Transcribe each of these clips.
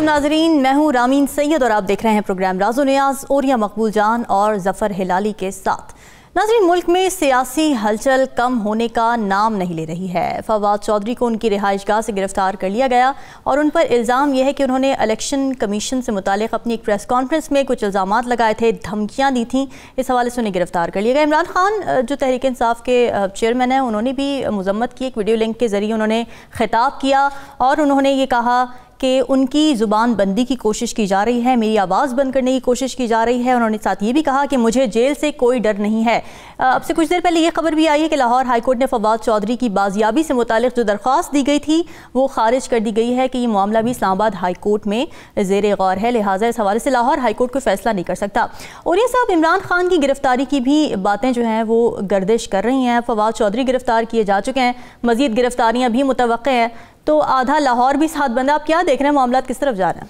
नाजरीन, मैं हूँ रामीन सैयद और आप देख रहे हैं प्रोग्राम राज़ो नियाज़ ओरिया मकबूल जान और जफ़र हिलाली के साथ। नाजरीन, मुल्क में सियासी हलचल कम होने का नाम नहीं ले रही है। फवाद चौधरी को उनकी रिहाइशगाह से गिरफ्तार कर लिया गया और उन पर इल्ज़ाम यह है कि उन्होंने इलेक्शन कमीशन से मुतालिक अपनी एक प्रेस कॉन्फ्रेंस में कुछ इल्ज़ामात लगाए थे, धमकियाँ दी थी। इस हवाले से उन्हें गिरफ्तार कर लिया गया। इमरान खान जो तहरीक इंसाफ के चेयरमैन हैं, उन्होंने भी मजम्मत की। एक वीडियो लिंक के ज़रिए उन्होंने खिताब किया और उन्होंने ये कहा कि उनकी ज़ुबान बंदी की कोशिश की जा रही है, मेरी आवाज़ बंद करने की कोशिश की जा रही है। उन्होंने साथ ये भी कहा कि मुझे जेल से कोई डर नहीं है। अब से कुछ देर पहले ये खबर भी आई है कि लाहौर हाईकोर्ट ने फवाद चौधरी की बाजियाबी से मुतालिक जो दरख्वास्त दी गई थी वो खारिज कर दी गई है कि ये मामला भी इस्लामाबाद हाईकोर्ट में ज़ेर गौर है, लिहाजा इस हवाले से लाहौर हाईकोर्ट कोई फैसला नहीं कर सकता। और ये साहब, इमरान खान की गिरफ्तारी की भी बातें जो हैं वो गर्दिश कर रही हैं। फवाद चौधरी गिरफ्तार किए जा चुके हैं, मज़ीद गिरफ्तारियाँ भी मुतवक्के हैं, तो आधा लाहौर भी साथ बंदा। आप क्या देख रहे हैं, मामला किस तरफ जा रहे हैं?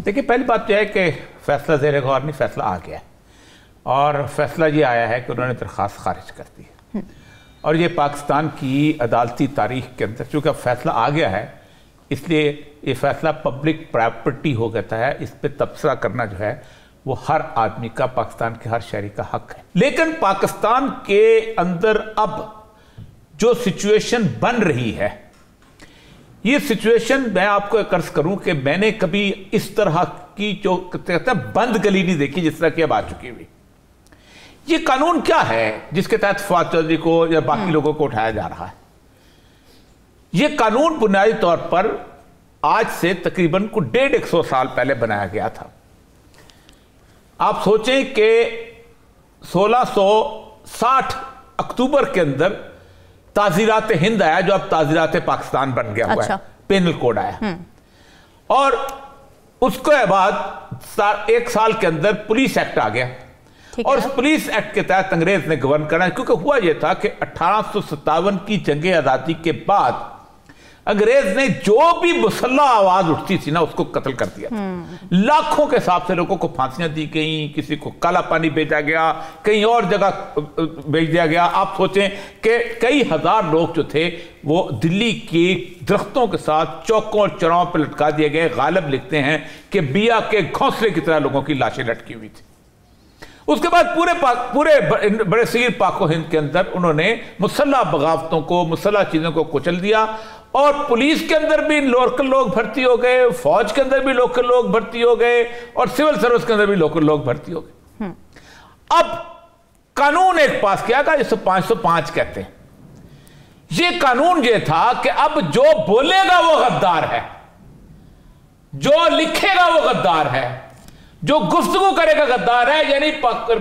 देखिए, पहली बात यह है कि फैसला ज़ेर गौर नहीं, फैसला आ गया और फैसला ये आया है कि उन्होंने दरख्वास्त खारिज कर दी है। और ये पाकिस्तान की अदालती तारीख के अंदर चूँकि अब फैसला आ गया है, इसलिए ये फैसला पब्लिक प्रॉपर्टी हो गया है। इस पर तबसरा करना जो है वो हर आदमी का, पाकिस्तान के हर शहरी का हक है। लेकिन पाकिस्तान के अंदर अब जो सिचुएशन बन रही है, ये सिचुएशन मैं आपको एक अर्ज करूं कि मैंने कभी इस तरह की जो कहते हैं बंद गली नहीं देखी जिस तरह की अब आ चुकी हुई। ये कानून क्या है जिसके तहत फवाद चौधरी को या बाकी लोगों को उठाया जा रहा है? ये कानून बुनियादी तौर पर आज से तकरीबन को 150 साल पहले बनाया गया था। आप सोचें कि 1660 अक्टूबर के अंदर ताज़ीरात हिंद आया, जो अब ताज़ीरात पाकिस्तान बन गया हुआ है, पेनल कोड आया। और उसके बाद एक साल के अंदर पुलिस एक्ट आ गया और उस पुलिस एक्ट के तहत अंग्रेज ने गवर्न करना। क्योंकि हुआ यह था कि 1857 की जंग आज़ादी के बाद अंग्रेज ने जो भी मुसल्ला आवाज उठती थी ना, उसको कत्ल कर दिया। लाखों के हिसाब से लोगों को फांसियां दी गई, किसी को काला पानी भेजा गया, कहीं और जगह भेज दिया गया। आप सोचें कि कई हजार लोग जो थे वो दिल्ली के दरख्तों के साथ चौकों और चौराहों पर लटका दिए गए। गालिब लिखते हैं कि बिया के घोंसले की तरह लोगों की लाशें लटकी हुई थी। उसके बाद पूरे बड़े सगीर पाको हिंद के अंदर उन्होंने मुसल्ला बगावतों को, मुसल्ला चीज़ों को कुचल दिया और पुलिस के अंदर भी लोकल लोग भर्ती हो गए, फौज के अंदर भी लोकल लोग भर्ती हो गए और सिविल सर्विस के अंदर भी लोकल लोग भर्ती हो गए। अब कानून एक पास किया गया जिसको 505 कहते हैं। ये कानून ये था कि अब जो बोलेगा वो गद्दार है, जो लिखेगा वो गद्दार है, जो गुफ्तगू करेगा गद्दार है। यानी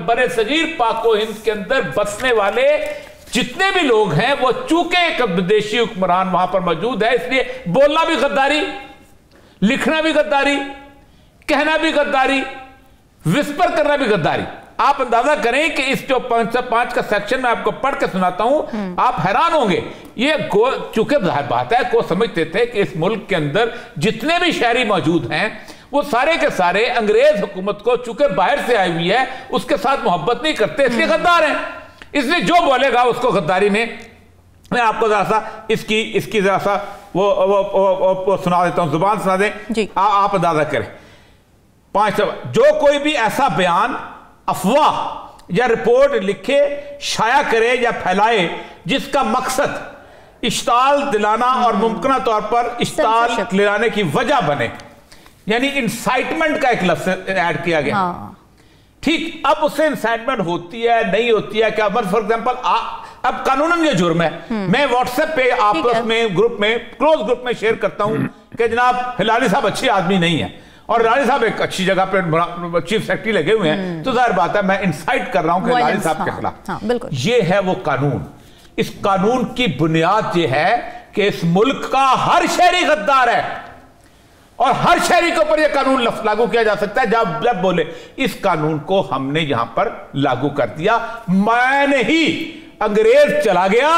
बड़े सगीर पाको हिंद के अंदर बसने वाले जितने भी लोग हैं वो चूंकि एक विदेशी हुक्मरान वहां पर मौजूद है, इसलिए बोलना भी गद्दारी, लिखना भी गद्दारी, कहना भी गद्दारी, विस्पर करना भी गद्दारी। आप अंदाजा करें कि इस जो 505 का सेक्शन मैं आपको पढ़ के सुनाता हूं, आप हैरान होंगे। ये चूंकि बात है को समझते थे कि इस मुल्क के अंदर जितने भी शहरी मौजूद हैं वो सारे के सारे अंग्रेज हुकूमत को चूंकि बाहर से आई हुई है उसके साथ मोहब्बत नहीं करते, इसलिए गद्दार हैं। इसलिए जो बोलेगा उसको गद्दारी में। मैं आपको जरा सा इसकी जरा सा वो सुना देता हूं, जुबान सुना दें, आप अंदाजा करें। 5 जो कोई भी ऐसा बयान, अफवाह या रिपोर्ट लिखे, शाया करे या फैलाए जिसका मकसद इश्ताल दिलाना और मुमकिन तौर पर इश्ताल दिलाने की वजह बने, यानी इंसाइटमेंट का एक लफ्ज ऐड किया गया। ठीक, अब उससे इंसाइटमेंट होती है नहीं होती है क्या? फॉर एग्जांपल अब कानूनन ये जुर्म है। मैं व्हाट्सएप पे आपस में ग्रुप में, क्लोज ग्रुप में शेयर करता हूं कि जनाब हिलाली साहब अच्छे आदमी नहीं है और हिलाली साहब एक अच्छी जगह पे चीफ सेक्रेटरी लगे हुए हैं, तो जाहिर बात है मैं इंसाइट कर रहा हूं कि हिलाली साहब के खिलाफ। ये है वो कानून। इस कानून की बुनियाद ये है कि इस मुल्क का हर शहरी गद्दार है और हर शहरी के ऊपर यह कानून लागू किया जा सकता है जब बोले। इस कानून को हमने यहां पर लागू कर दिया। मैं नहीं, अंग्रेज चला गया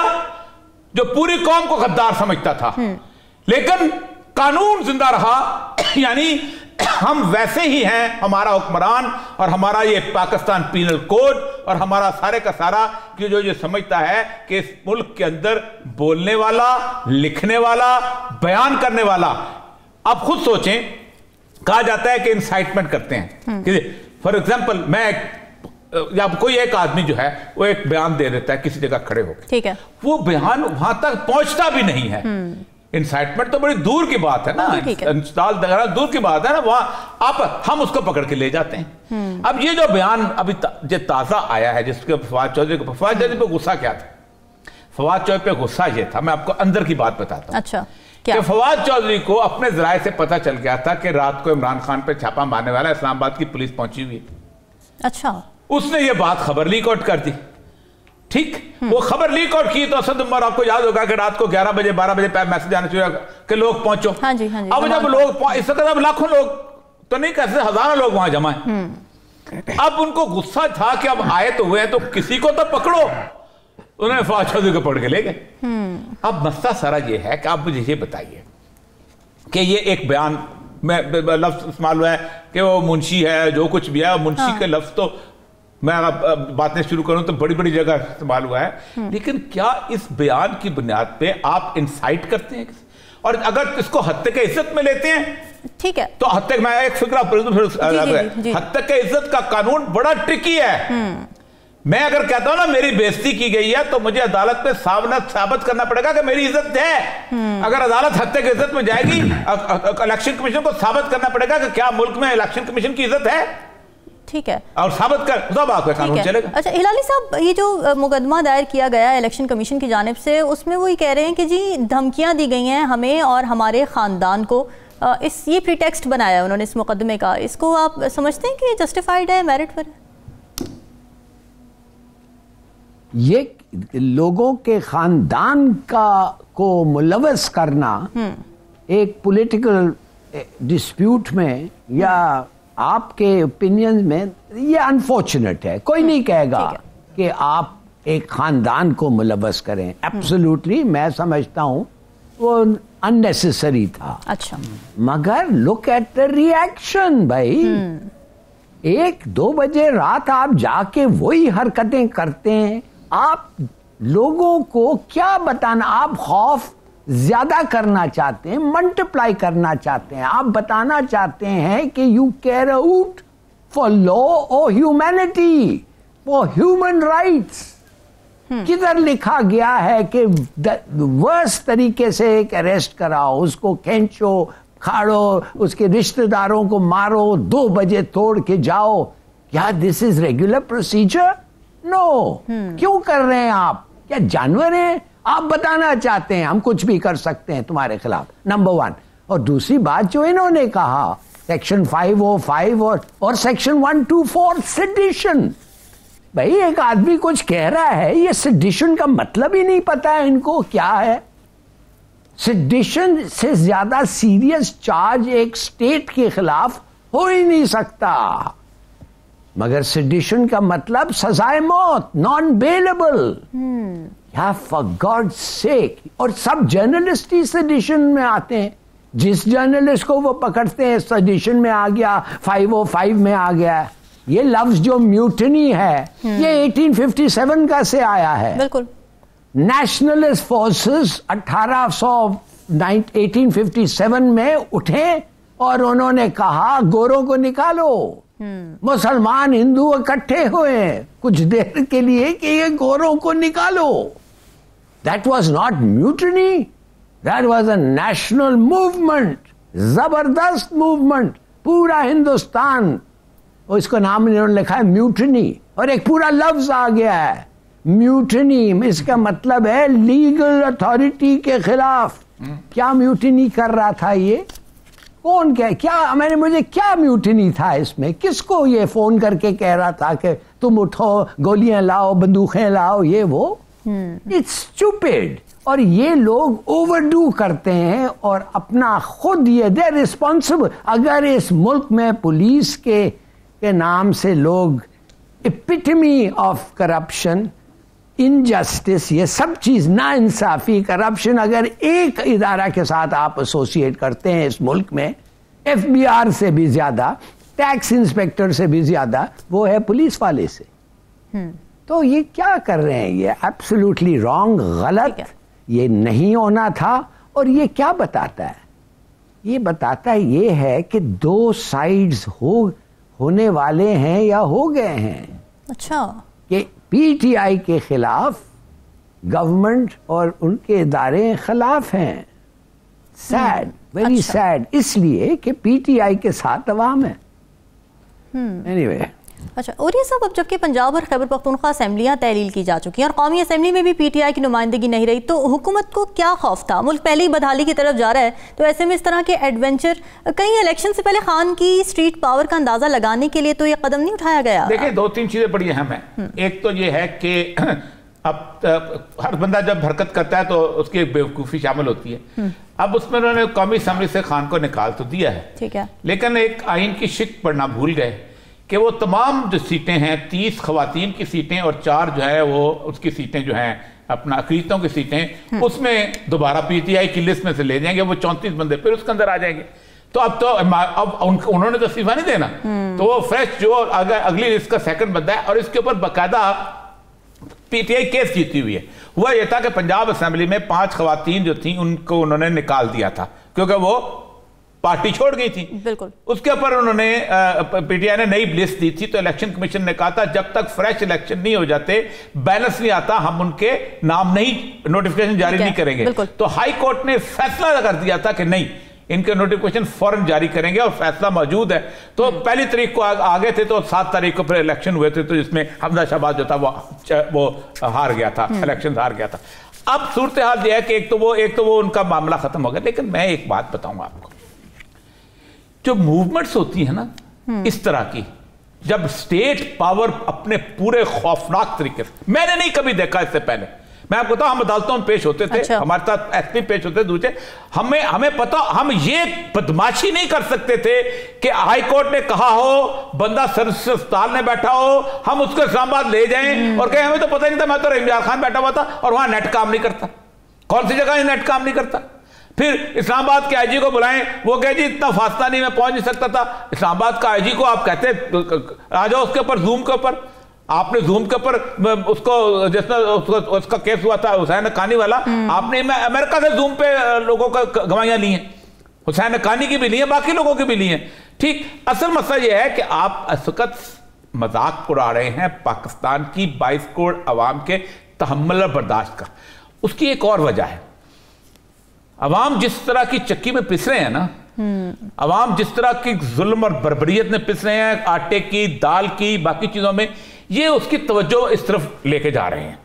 जो पूरी कौम को गद्दार समझता था, लेकिन कानून जिंदा रहा। यानी हम वैसे ही हैं, हमारा हुक्मरान और हमारा ये पाकिस्तान पीनल कोड और हमारा सारे का सारा कि जो ये समझता है कि इस मुल्क के अंदर बोलने वाला, लिखने वाला, बयान करने वाला, आप खुद सोचें कहा जाता है कि इंसाइटमेंट करते हैं। फॉर एग्जाम्पल, मैं या कोई एक आदमी जो है वो एक बयान दे देता है किसी जगह खड़े होकर, ठीक है, वो बयान वहां तक पहुंचता भी नहीं है। इंसाइटमेंट तो बड़ी दूर की बात है ना, इंस्टॉल दूर की बात है ना, वहां आप हम उसको पकड़ के ले जाते हैं। अब ये जो बयान अभी जो ताजा आया है जिसके फवाद चौधरी पे गुस्सा क्या था? फवाद चौधरी पे गुस्सा ये था, मैं आपको अंदर की बात बताता हूं। अच्छा, कि फवाद चौधरी को अपने जराये से पता चल गया था कि रात को इमरान खान पे छापा मारने वाला इस्लामाबाद की पुलिस पहुंची हुई। अच्छा, उसने ये बात खबर लीक आउट कर दी। ठीक, वो खबर लीक आउट की तो असद उमर, आपको याद होगा कि रात को 11 बजे 12 बजे मैसेज आना शुरू कि लोग पहुंचो। हाँ जी, हाँ जी, अब जब लोग इस वक्त लाखों लोग तो नहीं, कैसे हजारों लोग वहां जमा है। अब उनको गुस्सा था कि अब आए तो हुए तो किसी को तो पकड़ो। उन्होंने फवाद चौधरी को पकड़ के ले गए। अब मसला सारा ये है कि आप मुझे ये बताइए कि ये एक बयान में लफ्ज इस्तेमाल हुआ है कि वो मुंशी है, जो कुछ भी है मुंशी के लफ्ज, तो मैं बातें शुरू करूं तो बड़ी बड़ी जगह इस्तेमाल हुआ है, लेकिन क्या इस बयान की बुनियाद पे आप इंसाइट करते हैं? और अगर इसको हत्या के इज्जत में लेते हैं, ठीक है, तो हत्या, मैं एक फिक्रा हत्या के इज्जत का कानून बड़ा ट्रिकी है। मैं अगर कहता हूं ना मेरी बेइज्जती की गई है तो मुझे अदालत में साबित करना पड़ेगा कि मेरी इज्जत है। अगर अदालत हत्या की इज्जत में जाएगी, इलेक्शन कमीशन को साबित करना पड़ेगा कि क्या मुल्क में इलेक्शन कमीशन की इज्जत है। ठीक है, और साबित कर तब आपका कानून चलेगा। अच्छा हिलाली साहब, ये जो मुकदमा दायर किया गया इलेक्शन कमीशन की जानिब से, उसमें वो ये कह रहे हैं कि जी धमकियां दी गई हैं हमें और हमारे खानदान को, ये प्रीटेक्स्ट बनाया उन्होंने इस मुकदमे का। इसको आप समझते हैं कि जस्टिफाइड है, मेरिट पर? ये लोगों के खानदान को मुलव्वस करना एक पॉलिटिकल डिस्प्यूट में या आपके ओपिनियन में, ये अनफॉर्चुनेट है। कोई नहीं कहेगा कि आप एक खानदान को मुलव्वस करें। एब्सोल्युटली, मैं समझता हूं वो अननेसेसरी था। अच्छा, मगर लुक एट द रिएक्शन भाई। 1-2 बजे रात आप जाके वही हरकतें करते हैं। आप लोगों को क्या बताना? आप खौफ ज्यादा करना चाहते हैं, मल्टीप्लाई करना चाहते हैं। आप बताना चाहते हैं कि you care out for law और ह्यूमैनिटी, फॉर ह्यूमन राइट्स। किधर लिखा गया है कि वर्स्ट तरीके से एक अरेस्ट कराओ, उसको खींचो, खाड़ो, उसके रिश्तेदारों को मारो, 2 बजे तोड़ के जाओ? क्या this is regular procedure? No. क्यों कर रहे हैं आप? क्या जानवर हैं? आप बताना चाहते हैं हम कुछ भी कर सकते हैं तुम्हारे खिलाफ, नंबर 1। और दूसरी बात जो इन्होंने कहा, सेक्शन 505 और सेक्शन 124 सेडिशन। भाई एक आदमी कुछ कह रहा है, ये सेडिशन का मतलब ही नहीं पता है इनको क्या है। सेडिशन से ज्यादा सीरियस चार्ज एक स्टेट के खिलाफ हो ही नहीं सकता। मगर सेडिशन का मतलब सजाए मौत, नॉन बेलेबल। या फॉर गॉड सेक। और सब जर्नलिस्ट ही सेडिशन में आते हैं। जिस जर्नलिस्ट को वो पकड़ते हैं सेडिशन में आ गया, 505 में आ गया। ये लफ्ज जो म्यूटनी है ये 1857 का से आया है। बिल्कुल। नेशनलिस्ट फोर्सेस 1857 में उठे और उन्होंने कहा गोरों को निकालो। मुसलमान हिंदू इकट्ठे हुए कुछ देर के लिए कि ये गोरों को निकालो। That was not mutiny. That was a national movement. जबरदस्त मूवमेंट। पूरा हिंदुस्तान, और इसको नाम इन्होंने लिखा है म्यूटनी, और एक पूरा लफ्ज आ गया है म्यूटनी। इसका मतलब है लीगल अथॉरिटी के खिलाफ। क्या म्यूटनी कर रहा था ये? कौन क्या मुझे क्या म्यूटनी था इसमें? किसको ये फोन करके कह रहा था कि तुम उठो, गोलियां लाओ, बंदूकें लाओ, ये वो? It's stupid. और ये लोग ओवरडू करते हैं और अपना खुद ये दे रिस्पॉन्सिबल। अगर इस मुल्क में पुलिस के नाम से लोग एपिटमी ऑफ करप्शन, इनजस्टिस, ये सब चीज, ना इंसाफी, करप्शन, अगर एक इदारा के साथ आप एसोसिएट करते हैं इस मुल्क में, FBI से भी ज्यादा, टैक्स इंस्पेक्टर से भी ज्यादा, वो है पुलिस वाले से। तो ये क्या कर रहे हैं? ये एब्सोल्युटली रॉन्ग, गलत, ये नहीं होना था। और ये क्या बताता है? ये बताता ये है कि दो साइड्स होने वाले हैं या हो गए हैं। अच्छा, कि पीटीआई के खिलाफ गवर्नमेंट और उनके इदारे खिलाफ हैं। सैड, वेरी सैड, इसलिए कि पीटीआई के साथ अवाम है। एनीवे अच्छा, और ये सब अब जबकि पंजाब और खैबर पख्तूनख्वा असेंबलियां तहलील की जा चुकी हैं और कौमी असेंबली में भी पीटीआई की नुमाइंदगी नहीं रही, तो हुकूमत को क्या खौफ था? मुल्क पहले ही बदहाली की तरफ जा रहा है, तो ऐसे में इस तरह के एडवेंचर कहीं इलेक्शन से पहले खान की स्ट्रीट पावर का अंदाजा लगाने के लिए तो ये कदम नहीं उठाया गया? देखिए, दो तीन चीजें बड़ी अहम है। एक तो ये है कि अब हर बंदा जब हरकत करता है तो उसकी बेवकूफ़ी शामिल होती है। अब उसमें उन्होंने कौमी असेंबली से खान को निकाल तो दिया है, ठीक है, लेकिन एक आइन की शिक पढ़ना भूल गए कि वो तमाम जो सीटें हैं, 30 खवातीन की सीटें और 4 जो है वो उसकी सीटें जो हैं अपना अक़लीतों की सीटें, उसमें दोबारा पीटीआई की लिस्ट में से ले जाएंगे वो 34 बंदे, फिर उसके अंदर आ जाएंगे। तो अब उन्होंने तो इस्तीफा नहीं देना, तो वो फ्रेश जो अगली लिस्ट का सेकंड बंदा है और इसके ऊपर बाकायदा पीटीआई केस जीती हुई है। हुआ यह था कि पंजाब असेंबली में 5 खवातीन जो थी उनको उन्होंने निकाल दिया था क्योंकि वो पार्टी छोड़ गई थी। बिल्कुल, उसके ऊपर उन्होंने पीटीआई ने नई लिस्ट दी थी, तो इलेक्शन कमीशन ने कहा था जब तक फ्रेश इलेक्शन नहीं हो जाते, बैलेंस नहीं आता, हम उनके नाम नहीं नोटिफिकेशन जारी नहीं करेंगे। तो हाई कोर्ट ने फैसला कर दिया था कि नहीं, इनके नोटिफिकेशन फौरन जारी करेंगे और फैसला मौजूद है। तो पहली तारीख को आगे थे, तो 7 तारीख को फिर इलेक्शन हुए थे, तो जिसमें हमजा शहबाज जो था वो हार गया था, इलेक्शन हार गया था। अब सूरत हाल यह है कि एक तो वो उनका मामला खत्म हो गया। लेकिन मैं एक बात बताऊंगा आपको, जो मूवमेंट्स होती है ना इस तरह की, जब स्टेट पावर अपने पूरे खौफनाक तरीके से, मैंने नहीं कभी देखा इससे पहले, मैं आपको बताऊं, हम अदालतों में पेश होते थे, अच्छा, हमारे साथ एसपी पेश होते थे दूसरे, हमें पता, हम ये बदमाशी नहीं कर सकते थे कि हाई कोर्ट ने कहा हो, बंदा सर्विस अस्पताल में बैठा हो, हम उसको इस्लामाबाद ले जाएं और कहें हमें तो पता नहीं था, मैं तो इमरान खान बैठा हुआ था और वहां नेट काम नहीं करता। कौन सी जगह नेट काम नहीं करता? फिर इस्लामाबाद के आईजी को बुलाएं, वो कहे जी इतना फासला नहीं, मैं पहुंच नहीं सकता था। इस्लामाबाद का आईजी को आप कहते आ जाओ उसके ऊपर, जूम के ऊपर, आपने जूम के ऊपर उसको जिसमें उसका केस हुआ था हुसैन हक्कानी वाला, आपने अमेरिका से जूम पे लोगों का गवाहियां ली हैं, हुसैन हक्कानी की भी ली है, बाकी लोगों की भी ली हैं। ठीक, असल मसला यह है कि आप इस वक्त मजाक उड़ा रहे हैं पाकिस्तान की 22 करोड़ अवाम के तहम्मुल और बर्दाश्त का। उसकी एक और वजह है, अवाम जिस तरह की चक्की में पिस रहे हैं ना, अवाम जिस तरह की जुल्म और बर्बरियत में पिस रहे हैं, आटे की, दाल की, बाकी चीजों में, ये उसकी तवज्जो इस तरफ लेके जा रहे हैं।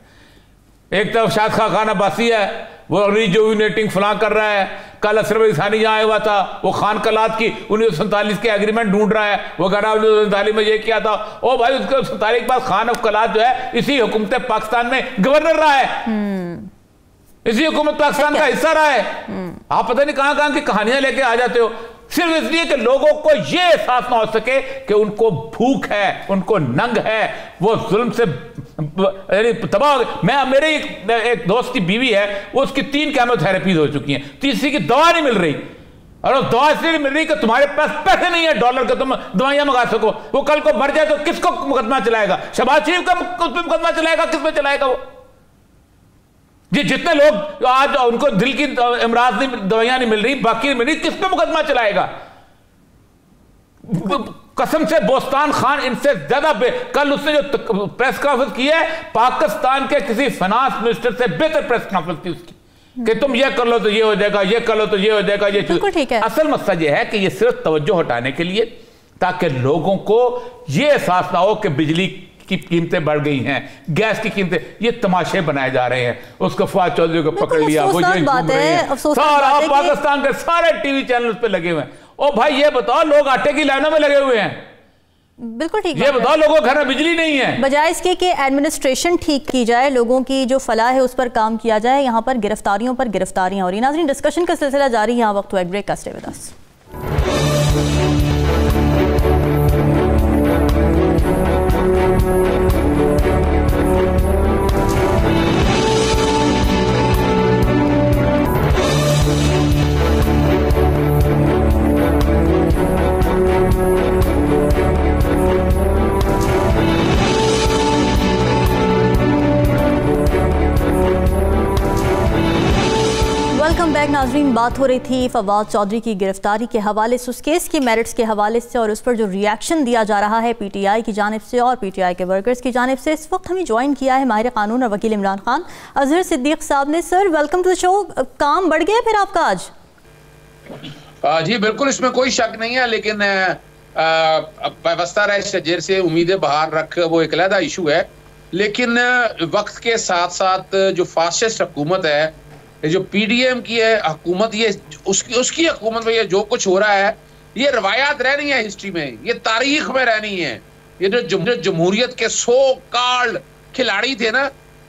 एक तरफ शाद खान अब्बासी है, वो रिजुविनेटिंग फलां कर रहा है, कल अशरफ अली थानी जहां आया हुआ था, वो खान कलात की 1947 के एग्रीमेंट ढूंढ रहा है, वो कह रहा है 1947 में ये किया था। ओ भाई, उसके 1947 के बाद खान ऑफ कलात जो है इसी हुकूमत पाकिस्तान में गवर्नर रहा है, इसी हुकूमत पाकिस्तान का हिस्सा रहा है। आप पता नहीं कहां कहां की कहानियां लेके आ जाते हो, सिर्फ इसलिए कि लोगों को यह एहसास ना हो सके कि उनको भूख है, उनको नंग है, वो जुल्म से तबाह। मेरे एक दोस्त की बीवी है, वो उसकी 3 केमोथेरेपीज हो चुकी हैं, तीसरी की दवा नहीं मिल रही, और दवा इसलिए नहीं मिल रही कि तुम्हारे पास पैसे नहीं है डॉलर के, तुम दवाइयां मंगा सको। वो कल को मर जाए तो किसको मुकदमा चलाएगा? शहबाज शरीफ का उस पर मुकदमा चलाएगा, किस पे चलाएगा वो? जितने लोग आज उनको दिल की इमराज नहीं, दवाइयां नहीं मिल रही, बाकी नहीं मिल रही, किस पे मुकदमा चलाएगा? कसम से बोस्तान खान इनसे ज्यादा कल उसने जो प्रेस कॉन्फ्रेंस की है, पाकिस्तान के किसी फाइनेंस मिनिस्टर से बेहतर प्रेस कॉन्फ्रेंस थी उसकी, कि तुम ये कर लो तो ये हो जाएगा, ये कर लो तो ये हो जाएगा, ये ठीक है। असल मसला ये है कि ये सिर्फ तवज्जो हटाने के लिए, ताकि लोगों को ये एहसास ना हो कि बिजली की कीमतें बढ़ गई हैं, गैस की कीमतें, ये तमाशे बनाए जा रहे हैं। उसको फवाद चौधरी को पकड़ लिया, वो ये घूम रहे हैं, सारा पाकिस्तान के सारे टीवी चैनल उस पे लगे हुए हैं। ओ भाई, ये बताओ, लोग आटे की लाइनों में लगे हुए हैं। बिल्कुल ठीक, ये बताओ, लोगों के घर में बिजली नहीं है। बजाय इसके कि एडमिनिस्ट्रेशन ठीक की जाए, लोगों की जो फलाह है उस पर काम किया जाए, यहाँ पर गिरफ्तारियों पर गिरफ्तारियां हो रही हैं। नाज़रीन, डिस्कशन का सिलसिला जारी है, यहाँ वक्त हुआ एक ब्रेक का। Stay with us. Welcome back नाजरीन। बात हो रही थी फवाद चौधरी की गिरफ्तारी के हवाले से, उस केस के मेरिट्स के हवाले से और उस पर जो रिएक्शन दिया जा रहा है पीटीआई की जानिब से और पीटीआई के वर्कर्स की जानिब से। इस वक्त हमें ज्वाइन किया है माहिर कानून और वकील इमरान खान अजहर सिद्दीक साहब ने। Sir welcome to the show. काम बढ़ गया फिर आपका आज? जी बिल्कुल, इसमें कोई शक नहीं है, लेकिन व्यवस्था शजर से उम्मीदें बाहर रख वो एक अलहदा इशू है। लेकिन वक्त के साथ साथ जो फासिस्ट हुकूमत है, जो पीडीएम की है हुकूमत, ये उसकी हुकूमत में ये जो कुछ हो रहा है, ये रवायात रहनी है हिस्ट्री में, ये तारीख में रहनी है। ये जो जमहूरियत के सो कॉल्ड खिलाड़ी थे ना,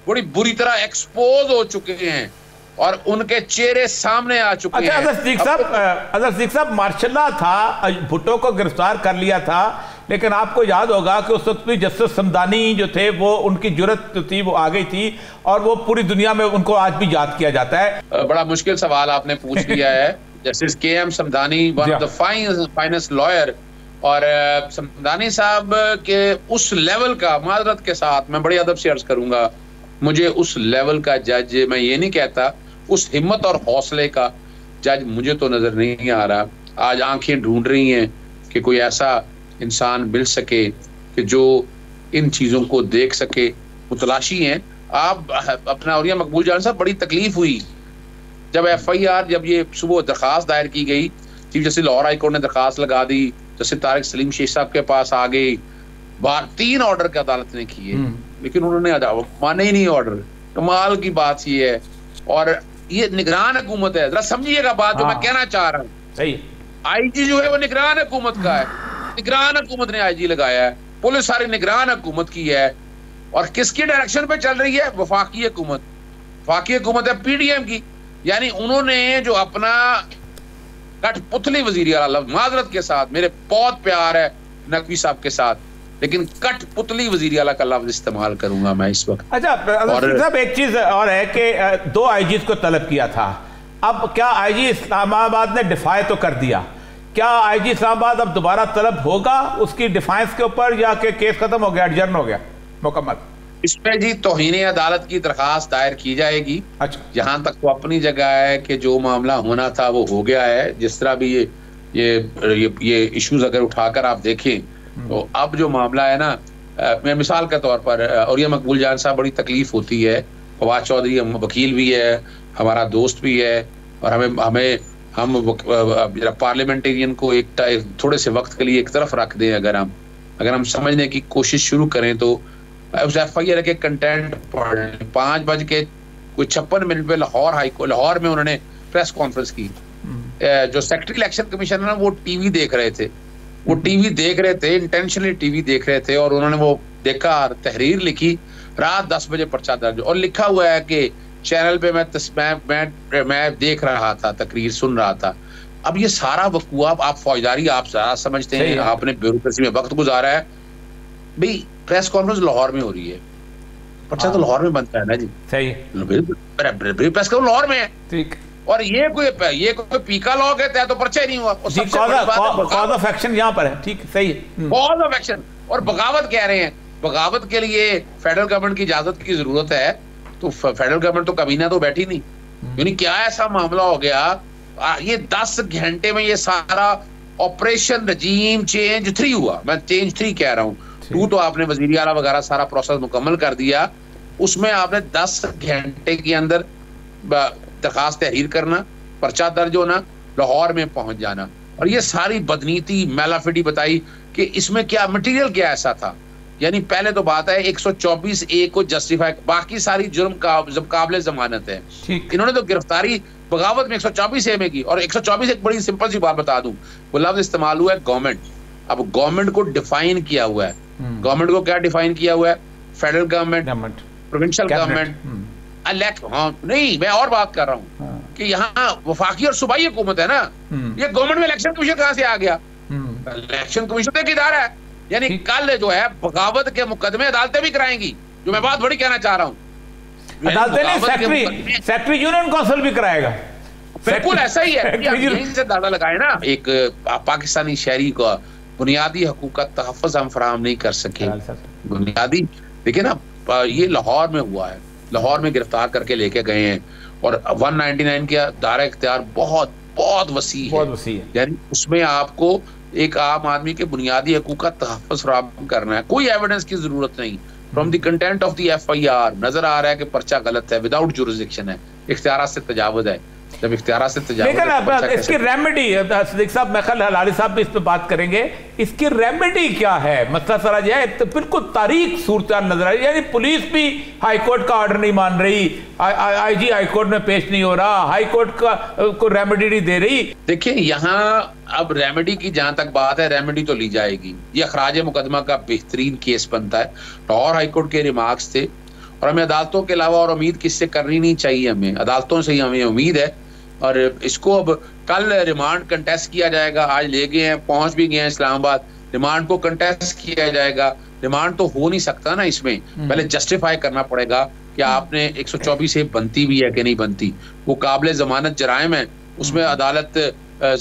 बड़ी बुरी तरह एक्सपोज हो चुके हैं और उनके चेहरे सामने आ चुके हैं। अजहर सिद्दीक साहब, मार्शल्ला था, भुट्टो को गिरफ्तार कर लिया था, लेकिन आपको याद होगा कि उस वक्त भी जस्टिस समदानी जो थे वो उनकी जुर्रत जो थी वो आ गई थी और वो पूरी दुनिया में उनको आज भी याद किया जाता है। बड़ा मुश्किल सवाल आपने पूछ लिया है। Justice KM. Samdani, one of the finest lawyer, और समदानी साहब के उस लेवल का, माजरत के साथ मैं बड़ी अदब से अर्ज करूंगा, मुझे उस लेवल का जज, मैं ये नहीं कहता उस हिम्मत और हौसले का जज मुझे तो नजर नहीं आ रहा। आज आंखें ढूंढ रही हैं कि कोई ऐसा इंसान मिल सके कि जो इन चीजों को देख सके। मुतलाशी हैं आप अपना। और ये मकबूल जान साहब, बड़ी तकलीफ हुई जब FIR, जब ये सुबह दरखास्त दायर की गई, chief justice Lahore high court ने दरखास्त लगा दी, जस्टिस तारिक सलीम शेख साहब के पास आ गई, 3 ऑर्डर के अदालत ने किए, लेकिन उन्होंने माने ही नहीं ऑर्डर। कमाल की बात ये है। और ये निगरान हुकूमत है, जरा समझिएगा बात जो मैं कहना चाह रहा हूँ। सही, IG जो है वो निगरान हुकूमत का है, निगरान हुकूमत ने IG लगाया है, पुलिस सारी निगरान हुकूमत की है। और किसकी डायरेक्शन पे चल रही है? वफाकी हुकूमत। वफाकी हुकूमत है PDM की। यानी उन्होंने जो अपना कठपुतली वजीर आला, माजरत के साथ, मेरे बहुत प्यार है नकवी साहब के साथ, लेकिन कठपुतली वजीर आला का लफ्ज इस्तेमाल करूंगा मैं इस वक्त। अच्छा साहब, एक चीज और है कि 2 IGs को तलब किया था। अब क्या IG इस्लामाबाद ने डिफाई तो कर दिया, क्या IG इस्लामाबाद अब दोबारा तलब होगा उसकी डिफाइंस के ऊपर, या कि केस खत्म हो गया, एडजर्न हो गया मुकम्मल? इसमें जी तौहीन अदालत की दरखास्त दायर की जाएगी। अच्छा, जहां तक वो अपनी जगह है कि जो मामला होना था वो हो गया है। जिस तरह भी ये इश्यूज अगर उठाकर आप देखें तो अब जो मामला है ना, मैं मिसाल के तौर पर, और ये मकबूल जान साहब, बड़ी तकलीफ होती है। फवाद चौधरी हम वकील भी है, हमारा दोस्त भी है, और हम पार्लियामेंटेरियन को एक थोड़े से वक्त के लिए एक तरफ रख दें। अगर हम समझने की कोशिश शुरू करें तो उस FIR के कंटेंट पढ़ 5:56 पे लाहौर में उन्होंने प्रेस कॉन्फ्रेंस की। जो सेक्रेटरी इलेक्शन कमीशन है ना, वो टीवी देख रहे थे, इंटेंशनली टीवी देख रहे थे, और उन्होंने वो देखा, तहरीर लिखी, रात 10 बजे पर्चा दर्ज, और लिखा हुआ है कि चैनल पे मैं देख रहा था, तकरीर सुन रहा था। अब ये सारा वकूआ, आप फौजदारी, आप सारा समझते हैं, आपने ब्यूरोक्रेसी में वक्त गुजारा है भाई। प्रेस कॉन्फ्रेंस लाहौर में हो रही है, पर्चा तो लाहौर में बनता है ना जी। सही, प्रेस कॉन्फ्रेंस लाहौर में है, ठीक। और ये कोई पीका लॉ कहता है तो पर्चा ही नहीं हुआ। कॉज ऑफ एक्शन यहाँ पर है, ठीक, सही है, कॉज ऑफ एक्शन। और बगावत कह रहे हैं, बगावत के लिए फेडरल गवर्नमेंट की इजाजत की जरूरत है, तो फेडरल गवर्नमेंट तो काबीना तो बैठी नहीं। यानी क्या ऐसा मामला हो गया, ये 10 घंटे में ये सारा ऑपरेशन रजीम चेंज 3 हुआ। मैं चेंज 3 कह रहा हूँ, 2 तो आपने वजीर आला वगैरह सारा प्रोसेस मुकम्मल कर दिया, उसमें आपने 10 घंटे के अंदर दरखास्त तहरीर करना, पर्चा दर्ज होना, लाहौर में पहुंच जाना, और ये सारी बदनीति मैलाफिडी बताई कि इसमें क्या मटेरियल क्या ऐसा था। यानी पहले तो बात है 124A को जस्टिफाई, बाकी सारी जुर्म काबिल जमानत है। इन्होंने तो गिरफ्तारी बगावत में 124A में की, और 124 एक बड़ी सिंपल सी बात बता दूं, वो लफ्ज इस्तेमाल हुआ है गवर्नमेंट। अब गवर्नमेंट को डिफाइन किया हुआ है, गवर्नमेंट को क्या डिफाइन किया हुआ है? फेडरल गवर्नमेंट, प्रोविंशियल गवर्नमेंट, नहीं, मैं और बात कर रहा हूँ कि यहाँ वफाकी और सूबाई हुकूमत है ना, ये गवर्नमेंट में इलेक्शन कमीशन कहाँ से आ गया? इलेक्शन कमीशन एक इदारा है। यानी कल जो है बगावत के मुकदमे अदालतें भी कराएंगी, जो मैं बात बड़ी कहना चाह रहा हूँ। सेक्रेटरी यूनियन काउंसिल भी कराएगा, बिल्कुल ऐसा ही है। यहीं से दादा लगाए ना, एक पाकिस्तानी शहरी को बुनियादी हकूक का तहफ़्फ़ुज़ हम फराहम नहीं कर सके, बुनियादी। देखिए ना, ये लाहौर में हुआ है, लाहौर में गिरफ्तार करके लेके गए हैं। और 199 का दायरा इख्तियार बहुत बहुत वसी है, यानी उसमें आपको एक आम आदमी के बुनियादी हकूक का तहफ़्फ़ुज़ फराहम करना है। कोई एविडेंस की जरूरत नहीं। From the content of the FIR नजर आ रहा है कि पर्चा गलत है, विदाउट जुरिसडिक्शन है, इख्तियार से तजावुज है। जब इख्तियार से लेकिन इसकी रेमेडी, सिद्दीकी साहब, मैं कल हलाली साहब भी इस पर बात करेंगे, इसकी रेमेडी क्या है? मसला सारा जो है तो बिल्कुल तारीख सूरत नजर आ रही है, यानी पुलिस भी हाईकोर्ट का ऑर्डर नहीं मान रही, IG हाईकोर्ट में पेश नहीं हो रहा, हाईकोर्ट का को रेमेडी नहीं दे रही। देखिए यहाँ अब रेमेडी की जहां तक बात है, रेमेडी तो ली जाएगी। ये अखराज मुकदमा का बेहतरीन केस बनता है। लाहौर हाईकोर्ट के रिमार्क्स थे और हमें अदालतों के अलावा और उम्मीद किससे करनी नहीं चाहिए, हमें अदालतों से ही हमें उम्मीद है। और इसको अब कल रिमांड कंटेस्ट किया जाएगा, आज ले गए हैं, पहुंच भी गए हैं इस्लामाबाद, रिमांड को कंटेस्ट किया जाएगा। रिमांड तो हो नहीं सकता ना, इसमें पहले जस्टिफाई करना पड़ेगा कि आपने 124 बनती भी है कि नहीं बनती। वो काबिल जमानत जराइम है, उसमें अदालत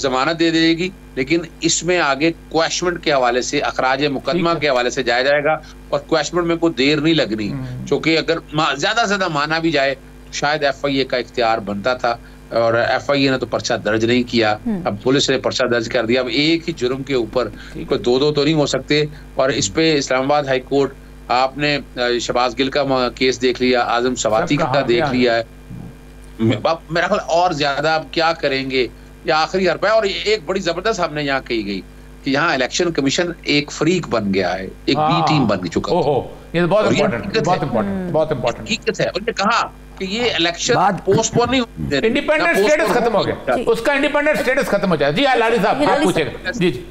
जमानत दे देगी, लेकिन इसमें आगे क्वेश्चन के हवाले से, अखराज मुकदमा के हवाले से जाया जाएगा और क्वेश्चन में कोई देर नहीं लगनी, क्योंकि अगर ज्यादा से ज्यादा माना भी जाए तो शायद FIA का इख्तियार बनता था और FIA ने तो पर्चा दर्ज नहीं किया। अब पुलिस ने पर्चा दर्ज कर दिया। अब एक ही जुर्म के ऊपर कोई दो तो नहीं हो सकते। और इस पे इस्लामाबाद हाई कोर्ट, आपने शहबाज गिल का केस देख लिया, आजम सवाती का देख लिया है, मेरा ख्याल और ज्यादा अब क्या करेंगे, या आखिरी हरफ है। और एक बड़ी जबरदस्त हमने यहाँ कही गई कि यहाँ इलेक्शन कमीशन एक फ्रीक बन गया है, एक बी टीम बन चुका है। ये बहुत इम्पोर्टेंट है। और ये कहा कि ये इलेक्शन पोस्टपोन नहीं होते, इंडिपेंडेंट स्टेटस खत्म हो गया, उसका इंडिपेंडेंट स्टेटस खत्म हो जाए। जी लाली साहब आप पूछेगा। जी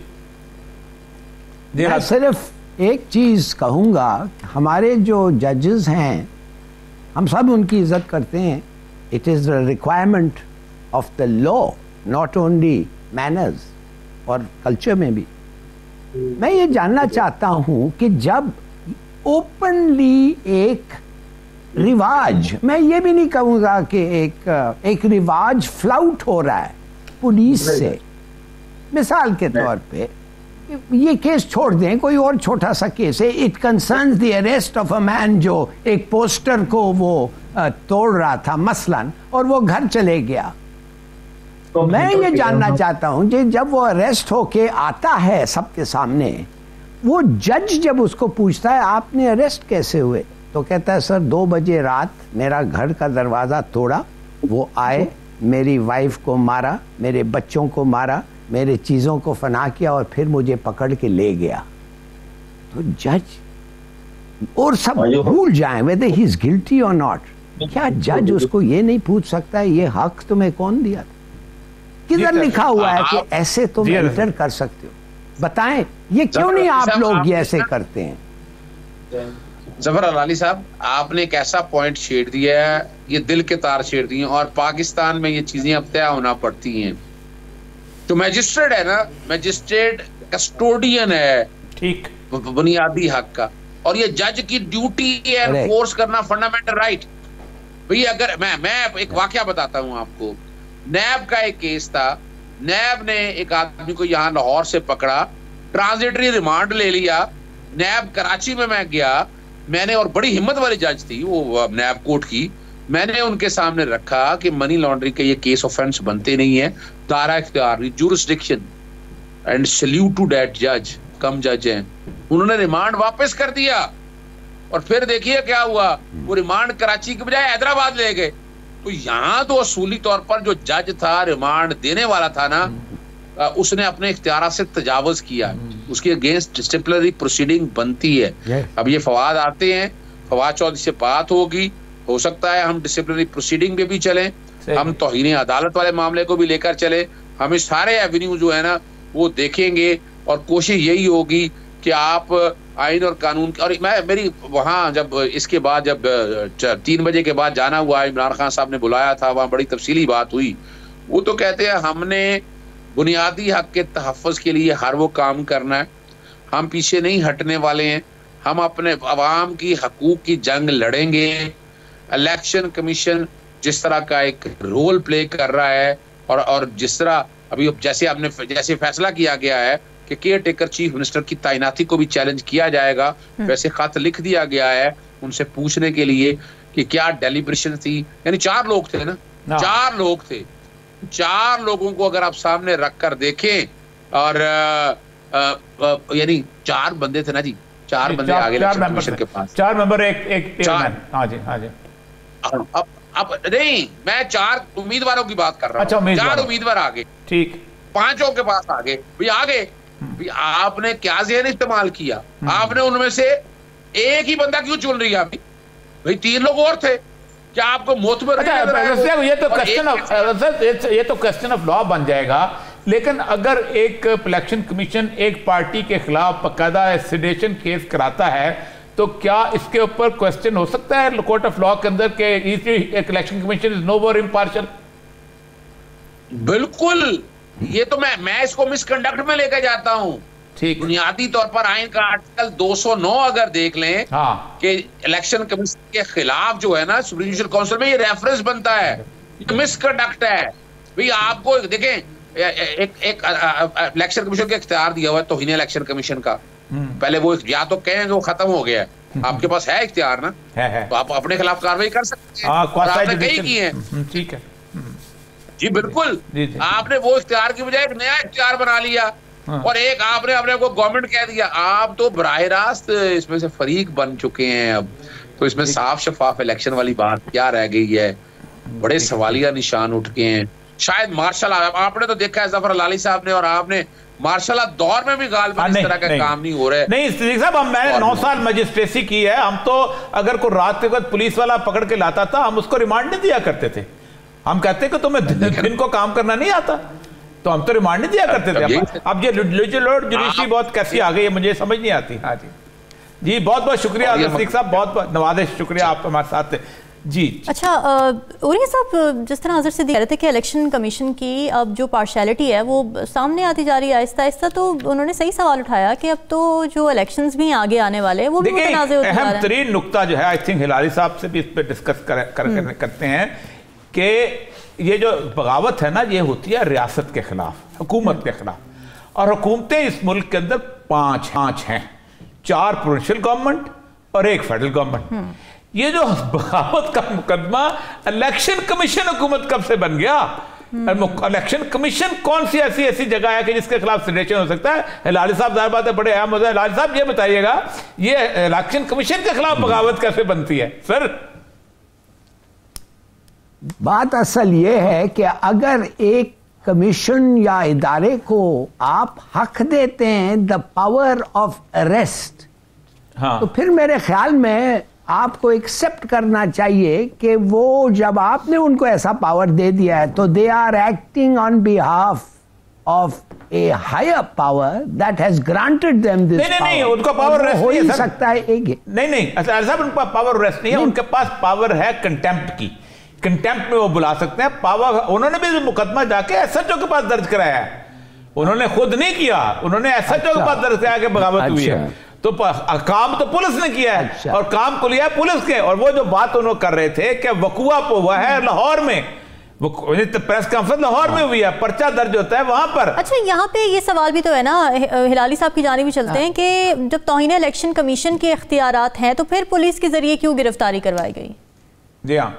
मैं सिर्फ एक चीज कहूंगा, हमारे जो जजेस हैं हम सब उनकी इज्जत करते हैं। It is the requirement of the law, not only manners और कल्चर में भी। मैं ये जानना चाहता हूं कि जब ओपनली एक रिवाज, मैं ये भी नहीं कहूँगा कि एक रिवाज फ्लाउट हो रहा है पुलिस से, मिसाल के तौर पे ये केस छोड़ दें, कोई और छोटा सा केस है, it concerns the arrest of a man जो एक पोस्टर को वो तोड़ रहा था मसलन, और वो घर चले गया। तो मैं ये जानना चाहता हूँ कि जब वो अरेस्ट होके आता है सबके सामने, वो जज जब उसको पूछता है आपने अरेस्ट कैसे हुए, तो कहता है सर 2 बजे रात मेरा घर का दरवाज़ा तोड़ा, वो आए, मेरी वाइफ को मारा, मेरे बच्चों को मारा, मेरे चीज़ों को फना किया और फिर मुझे पकड़ के ले गया। तो जज और सब भूल जाएं वेदर ही इज गिल्टी और नॉट। क्या जज उसको ये नहीं पूछ सकता है ये हक तुम्हें कौन दिया था? किधर लिखा हुआ है कि ऐसे तुम एंटर कर सकते हो? बताएं, ये क्यों नहीं आप लोग ये ऐसे करते हैं? जफर हलाली साहब, आपने एक ऐसा पॉइंट छेड़ दिया है, ये दिल के तार छेड़ दिए, और पाकिस्तान में ये चीजें अब तय होना पड़ती हैं। तो मैजिस्ट्रेट है ना, मैजिस्ट्रेट कस्टोडियन है ठीक बुनियादी हक का, और ये जज की ड्यूटी है एनफोर्स करना फंडामेंटल राइट। भाई अगर मैं एक वाकया बताता हूं आपको, नैब का एक केस था, नैब ने एक आदमी को यहाँ लाहौर से पकड़ा, ट्रांजिटरी रिमांड ले लिया, नैब कराची में मैं गया, मैंने, और बड़ी हिम्मत वाली जज थी वो नैब कोर्ट की, मैंने उनके सामने रखा कि मनी लॉन्ड्रिंग के ये केस ऑफेंस बनते नहीं है, दायरा इख्तियार jurisdiction, and salute to that जज, कम जज हैं, उन्होंने रिमांड वापस कर दिया। और फिर देखिए क्या हुआ, वो रिमांड कराची के बजाय हैदराबाद ले गए। तो यहाँ तो असूली तौर पर जो जज था, रिमांड देने वाला था ना, उसने अपने इख्तियार से तजावुज किया, उसके अगेंस्ट डिसिप्लिनरी प्रोसीडिंग बनती है। अब ये फवाद आते हैं, फवाद चौधरी से बात होगी, हो सकता है हम डिसिप्लिनरी प्रोसीडिंग पे भी चलें, हम तौहीन अदालत वाले मामले को भी लेकर चले, हम इस सारे एवेन्यू जो है ना वो देखेंगे, और कोशिश यही होगी कि आप आइन और कानून, और मेरी वहाँ जब इसके बाद जब 3 बजे के बाद जाना हुआ, इमरान खान साहब ने बुलाया था, वहाँ बड़ी तफसीली बात हुई। वो तो कहते हैं हमने बुनियादी हक के तहफ़्फ़ुज़ के लिए हर वो काम करना है, हम पीछे नहीं हटने वाले हैं, हम अपने अवाम की हकूक की जंग लड़ेंगे। इलेक्शन कमीशन जिस तरह का एक रोल प्ले कर रहा है, और जिस तरह अभी जैसे फैसला किया गया है कि केयर टेकर चीफ मिनिस्टर की तैनाती को भी चैलेंज किया जाएगा, वैसे खत लिख दिया गया है उनसे पूछने के लिए कि क्या डेलिब्रेशन थी, यानी 4 लोग थे ना, 4 लोग थे, 4 लोगों को अगर आप सामने रख कर देखें और यानी 4 बंदे थे ना जी, 4 बंदे आगे इलेक्शन कमीशन के पास, 4 मेंबर एक चेयरमैन। हाँ जी, हाँ जी। अब नहीं, मैं 4 उम्मीदवारों की बात कर रहा हूँ। 4 उम्मीदवार आगे, ठीक, 5 के पास आगे, आगे आपने क्या ज़हन इस्तेमाल किया? आपने उनमें से एक ही बंदा क्यों चुन लिया? भाई 3 लोग और थे, क्या आपको मोतबर? ये तो क्वेश्चन ऑफ लॉ बन जाएगा। लेकिन अगर एक इलेक्शन कमीशन एक पार्टी के खिलाफ बकायदा सेडेशन केस कराता है तो क्या इसके ऊपर क्वेश्चन हो सकता है कोर्ट ऑफ लॉ के अंदर के एक election commission is no more impartial? बिल्कुल, ये तो मैं इसको मिसकंडक्ट में लेकर जाता हूं। ठीक, बुनियादी तौर पर आइन का आर्टिकल 209 अगर देख लें, हाँ, कि इलेक्शन कमीशन के खिलाफ जो है ना सुप्रीम जुडिशल काउंसिल में ये रेफरेंस बनता है, ये मिसकंडक्ट है। भाई आपको देखें, एक इलेक्शन कमीशन के इख्तियार दिया हुआ है तौहीन इलेक्शन कमीशन का। पहले वो या तो कहें वो खत्म हो गया है, आपके पास है इख्तियार ना, है। तो आप अपने खिलाफ कार्रवाई कर सकते हैं, आपने कई की है। ठीक है जी, बिल्कुल। आपने वो इख्तियार की बजाय एक नया इख्तियार बना लिया और एक आपने अपने को गवर्नमेंट कह दिया। आप तो बराह रास्त इसमें से फरीक बन चुके हैं अब तो इसमें साफ शफाफ इलेक्शन वाली बात क्या रह गई है? बड़े सवालिया निशान उठ गए हैं। शायद मार्शल आपने तो देखा है जफर हिलाली साहब ने, और आपने मार्शल दौर में भी गालिबन इस तरह का काम नहीं हो रहा है। नहीं सिद्दीकी साहब, हम मैंने 9 साल मजिस्ट्रेसी की है। हम तो अगर कोई रात के वक्त पुलिस वाला पकड़ के लाता था, हम उसको रिमांड नहीं दिया करते थे। हम कहते कि तुम्हें दिन को काम करना नहीं आता, तो हम तो रिमांड नहीं दिया करते थे। अब ये जुडिशरी बहुत कैसी आ गई है, मुझे समझ नहीं आती। हाँ जी, जी बहुत बहुत शुक्रिया सिद्दीकी साहब, बहुत बहुत नवाजिश, शुक्रिया आप हमारे साथ जी। अच्छा उर्या साहब, जिस तरह अजहर सिद्दीकी कह रहे थे कि इलेक्शन कमीशन की अब जो पार्शियलिटी है वो सामने आती जा रही है आहिस्ता आहिस्ता, तो उन्होंने सही सवाल उठाया कि अब तो जो इलेक्शंस भी आगे आने वाले हैं वो भी मुतनाज़ होते जा रहे हैं। अहम तरीन नुक्ता जो है, आई थिंक हिलारी साहब से भी इस पर डिस्कस करते हैं कि ये जो बगावत है ना, ये होती है रियासत के खिलाफ, हुकूमत के खिलाफ, और हुकूमतें इस मुल्क के अंदर 5 हैं, 4 प्रोविंशियल गवर्नमेंट और 1 फेडरल गवर्नमेंट। ये जो बगावत का मुकदमा इलेक्शन कमीशन हुकूमत कब से बन गया? इलेक्शन कमीशन कौन सी ऐसी जगह है कि जिसके खिलाफ सिलेक्शन हो सकता है? हिलारी साहब ज़ाहिर बात है बड़े अहम होता है। हिलारी साहब ये बताइएगा, ये इलेक्शन कमीशन के खिलाफ बगावत कैसे बनती है? सर बात असल ये है कि अगर एक कमीशन या इदारे को आप हक देते हैं द पावर ऑफ अरेस्ट, हाँ, तो फिर मेरे ख्याल में आपको एक्सेप्ट करना चाहिए कि वो जब आपने उनको ऐसा पावर दे दिया है तो they are acting on behalf of a higher power that has granted them this power. नहीं, उनका पावर रेस्ट हो ही नहीं सकता है एक नहीं साहब, उनका पावर रेस्ट नहीं है, उनके पास पावर है कंटेम्प्ट की। कंटेम्प्ट में वो बुला सकते हैं। पावर उन्होंने भी मुकदमा जाके एसएचओ के पास दर्ज कराया है, उन्होंने खुद नहीं किया, उन्होंने एसएचओ के पास दर्ज कराया कि बगावत हुई है। तो काम तो पुलिस ने किया है और काम को लिया है पुलिस के। और वो जो बात उन्होंने कर रहे थे कि वकुआ हुआ है लाहौर में, प्रेस कॉन्फ्रेंस लाहौर में हुई है, पर्चा दर्ज होता है वहां पर। अच्छा, यहाँ पे ये सवाल भी तो है ना, हिलाली साहब की जानिब भी चलते हैं कि जब तौहीन इलेक्शन कमीशन के इख्तियारात हैं तो फिर पुलिस के जरिए क्यों गिरफ्तारी करवाई गई? जी हाँ,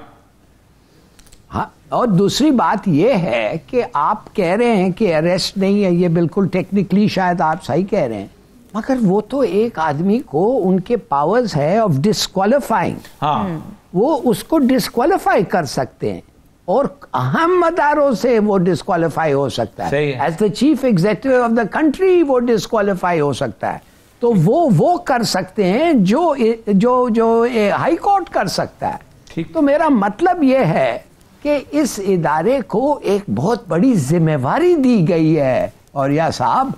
हाँ, और दूसरी बात यह है कि आप कह रहे हैं कि अरेस्ट नहीं है, ये बिल्कुल टेक्निकली शायद आप सही कह रहे हैं, मगर वो तो एक आदमी को उनके पावर्स है ऑफ डिस्क्वालिफाइंग, हाँ, वो उसको डिस्क्वालिफाई कर सकते हैं और अहम मदारों से वो डिस्क्वालिफाई हो सकता है। As the chief executive of the country वो डिस्क्वालिफाई हो सकता है। तो वो कर सकते हैं जो जो जो हाई कोर्ट कर सकता है। तो मेरा मतलब ये है कि इस इदारे को एक बहुत बड़ी जिम्मेवारी दी गई है। और या साहब,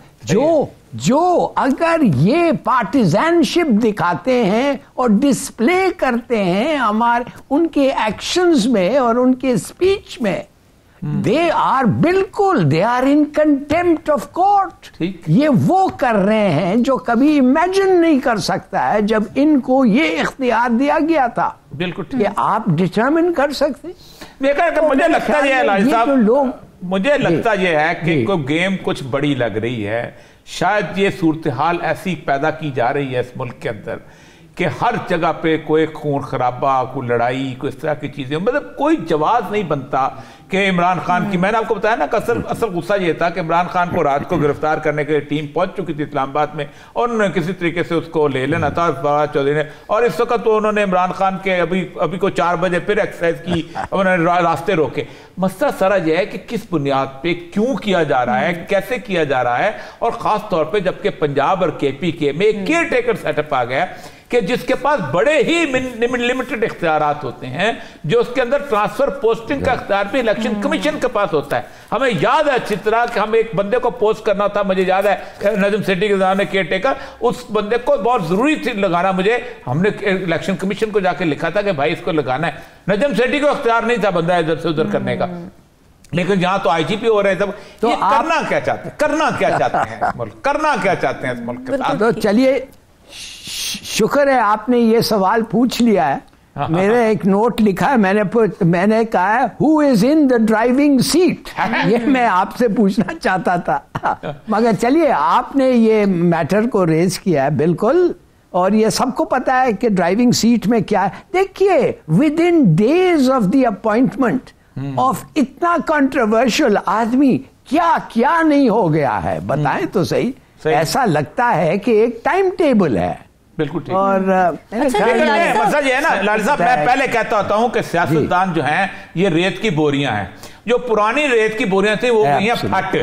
जो अगर ये पार्टिजनशिप दिखाते हैं और डिस्प्ले करते हैं हमारे उनके एक्शंस में और उनके स्पीच में, they are in contempt of court. ये वो कर रहे हैं जो कभी इमेजिन नहीं कर सकता है जब इनको ये इख्तियार दिया गया था। बिल्कुल कि आप डिटरमिन कर सकते। मुझे लगता है मुझे लगता यह है कि कोई गेम कुछ बड़ी लग रही है। शायद ये सूरत हाल ऐसी पैदा की जा रही है इस मुल्क के अंदर कि हर जगह पे कोई खून खराबा, कोई लड़ाई, कोई इस तरह की चीज़ें, मतलब कोई जवाब नहीं बनता कि इमरान खान की, मैंने आपको बताया ना कि असल गुस्सा ये था कि इमरान खान को रात को गिरफ्तार करने के लिए टीम पहुंच चुकी थी इस्लामाबाद में और उन्होंने किसी तरीके से उसको ले लेना था फवाद चौधरी ने। और इस वक्त तो उन्होंने इमरान खान के अभी को 4 बजे फिर एक्सरसाइज की, उन्होंने रास्ते रोके। मसला सारा यह है कि किस बुनियाद पे क्यों किया जा रहा है, कैसे किया जा रहा है, और ख़ास तौर पर जबकि पंजाब और KPK में एक केयर टेकर सेटअप आ गया कि जिसके पास बड़े ही लिमिटेड इख्तियारात होते हैं, जो उसके अंदर ट्रांसफर पोस्टिंग का इख्तियार भी इलेक्शन कमीशन के पास होता है। हमें याद है अच्छी तरह कि हम एक बंदे को पोस्ट करना था, मुझे याद है नजम सेठी के ज़माने केयर टेकर, उस बंदे को बहुत जरूरी थी लगाना, मुझे हमने इलेक्शन कमीशन को जाके लिखा था कि भाई इसको लगाना है। नजम सेठी को इख्तियार नहीं था बंदा इधर से उधर करने का, लेकिन यहाँ तो IGP हो रहे हैं सब। तो करना क्या चाहते हैं, करना क्या चाहते हैं इस मुल्क, करना क्या चाहते हैं इस मुल्क के साथ? तो चलिए, शुक्र है आपने ये सवाल पूछ लिया है। मेरे एक नोट लिखा है, मैंने कहा है who is in the driving seat, ये मैं आपसे पूछना चाहता था। मगर चलिए, आपने ये मैटर को रेज किया है, बिल्कुल, और ये सबको पता है कि ड्राइविंग सीट में क्या है। देखिए, with in days of the appointment of इतना कंट्रोवर्शियल आदमी क्या क्या नहीं हो गया है, बताएं तो सही। ऐसा लगता है कि एक टाइम टेबल है। बिल्कुल ठीक। और मसला ये है ना लाल साहब, मैं पहले कहता होता हूं कि सियासतदान जो हैं ये रेत की बोरियां हैं। जो पुरानी रेत की बोरियां थी वो गई हैं फट,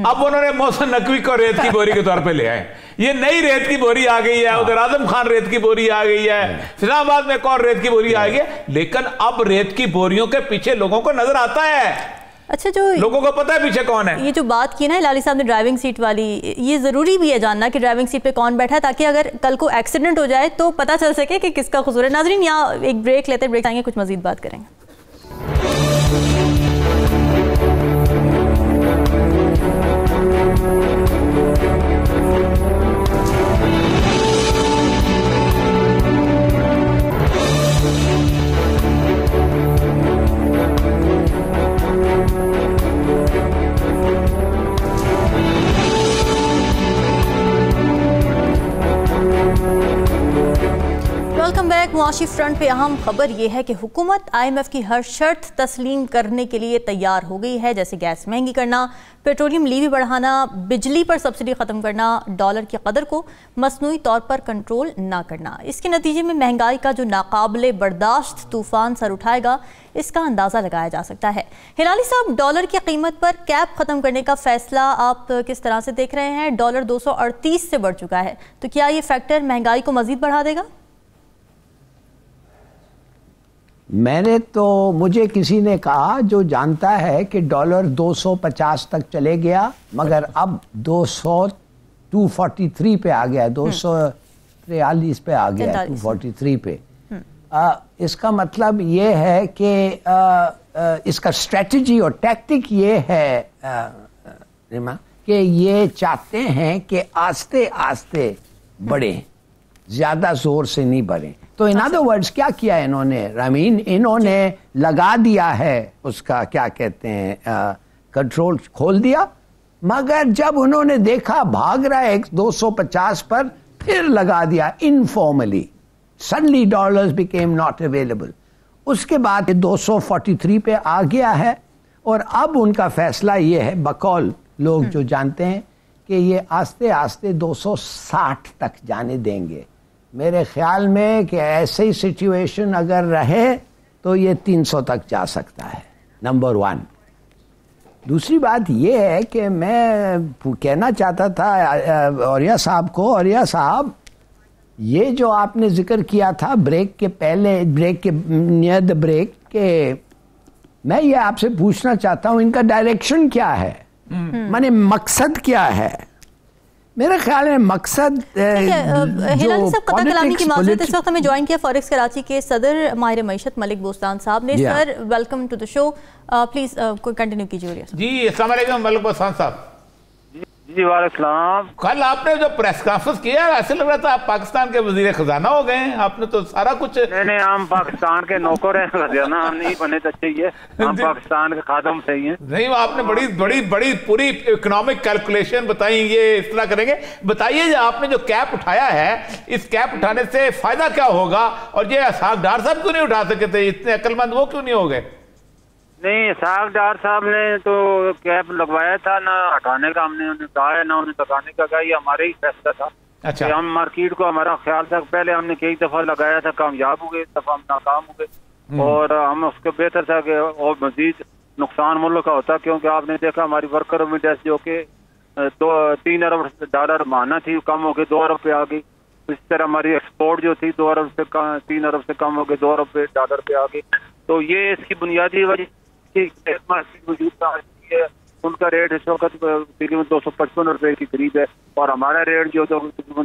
अब उन्होंने मोहसिन नकवी को रेत की बोरी के तौर पे ले आए। ये नई रेत की बोरी आ गई है, उधर आजम खान रेत की बोरी आ गई है, इस्लामाबाद में एक और रेत की बोरी आ गई है। लेकिन अब रेत की बोरियों के पीछे लोगों को नजर आता है। अच्छा, जो लोगों को पता है पीछे कौन है। ये जो बात की ना लाली साहब ने ड्राइविंग सीट वाली, ये जरूरी भी है जानना कि ड्राइविंग सीट पे कौन बैठा है, ताकि अगर कल को एक्सीडेंट हो जाए तो पता चल सके कि किसका कसूर है। नाजरीन, यहाँ एक ब्रेक लेते, ब्रेक आएंगे, कुछ मजीद बात करेंगे। मुआशी फ्रंट पे अहम खबर यह है कि हुकूमत IMF की हर शर्त तस्लीम करने के लिए तैयार हो गई है, जैसे गैस महंगी करना, पेट्रोलियम लीवी बढ़ाना, बिजली पर सब्सिडी ख़त्म करना, डॉलर की कदर को मसनूई तौर पर कंट्रोल ना करना। इसके नतीजे में महंगाई का जो नाकाबिले बर्दाश्त तूफान सर उठाएगा, इसका अंदाज़ा लगाया जा सकता है। हिलाली साहब, डॉलर की कीमत पर कैप ख़त्म करने का फैसला आप किस तरह से देख रहे हैं? डॉलर 238 से बढ़ चुका है, तो क्या ये फैक्टर महंगाई को मज़ीद बढ़ा देगा? मुझे किसी ने कहा जो जानता है कि डॉलर 250 तक चले गया, मगर अब 243 पे आ गया, 243 पे आ गया, 243 पे। इसका मतलब ये है कि इसका स्ट्रेटजी और टैक्टिक ये है कि ये चाहते हैं कि आस्ते आस्ते बढ़े, ज्यादा जोर से नहीं बढ़े। तो इन अदर वर्ड्स क्या किया इन्होंने, रमीन, इन्होंने लगा दिया है उसका क्या कहते हैं कंट्रोल खोल दिया, मगर जब उन्होंने देखा भाग रहा है 250 पर, फिर लगा दिया informally. Suddenly dollars became not available. उसके बाद 243 पे आ गया है, और अब उनका फैसला ये है, बकौल लोग जो जानते हैं, कि ये आस्ते आस्ते 260 तक जाने देंगे। मेरे ख्याल में कि ऐसी सिचुएशन अगर रहे तो ये 300 तक जा सकता है, नंबर 1। दूसरी बात ये है कि मैं कहना चाहता था औरिया साहब को, औरिया साहब, ये जो आपने जिक्र किया था ब्रेक के पहले, ब्रेक के नियर द ब्रेक के, मैं ये आपसे पूछना चाहता हूँ, इनका डायरेक्शन क्या है, माने मकसद क्या है? मेरे ख्याल में मकसद हिलाली साहब, कदर कलामी की माज़रत, इस वक्त हमें ज्वाइन किया फॉरेक्स कराची के सदर माहिर मईशत मलिक बोस्तान साहब ने। Sir, welcome to the show, please continue कीजिए। जी, अस्सलाम वालेकुम मलिक बोस्तान साहब। जी वालेकुम। कल आपने जो प्रेस कॉन्फ्रेंस किया, ऐसे लग रहा था आप पाकिस्तान के वजीर खजाना हो गए हैं। आपने तो सारा कुछ। नहीं, हम पाकिस्तान के नौकर हैं, खजाना हम नहीं बने तो चाहिए, हम पाकिस्तान के खादम सही हैं। नहीं, आपने बड़ी बड़ी बड़ी पूरी इकोनॉमिक कैलकुलेशन बताई, ये इस तरह करेंगे। बताइए, आपने जो कैप उठाया है, इस कैप उठाने से फायदा क्या होगा, और ये साहब क्यों नहीं उठा सके थे, इतने अक्लमंद वो क्यों नहीं हो गए? नहीं, साहब साहब ने तो कैप लगवाया था, ना हटाने का हमने उन्हें कहा है, ना उन्हें लगाने का कहा, ये हमारे ही फैसला था। अच्छा। हम मार्केट को, हमारा ख्याल था, पहले हमने कई दफा लगाया था, कामयाब हो गए, इस दफा हम नाकाम हो गए, और हम उसको बेहतर था कि और मजीद नुकसान मुल्क का होता, क्योंकि आपने देखा हमारी वर्कर रेमिटेंस जो कि 3 अरब डॉलर माना थी, कम हो गई 2 अरब पे आ गई। इस तरह हमारी एक्सपोर्ट जो थी 2 अरब से 3 अरब से कम हो गई, 2 अरब डॉलर पे आ गई। तो ये इसकी बुनियादी वजह मौजूद था, उनका रेट इस वक्त तकरीबन 255 रुपए के करीब है, और हमारा रेट जो तो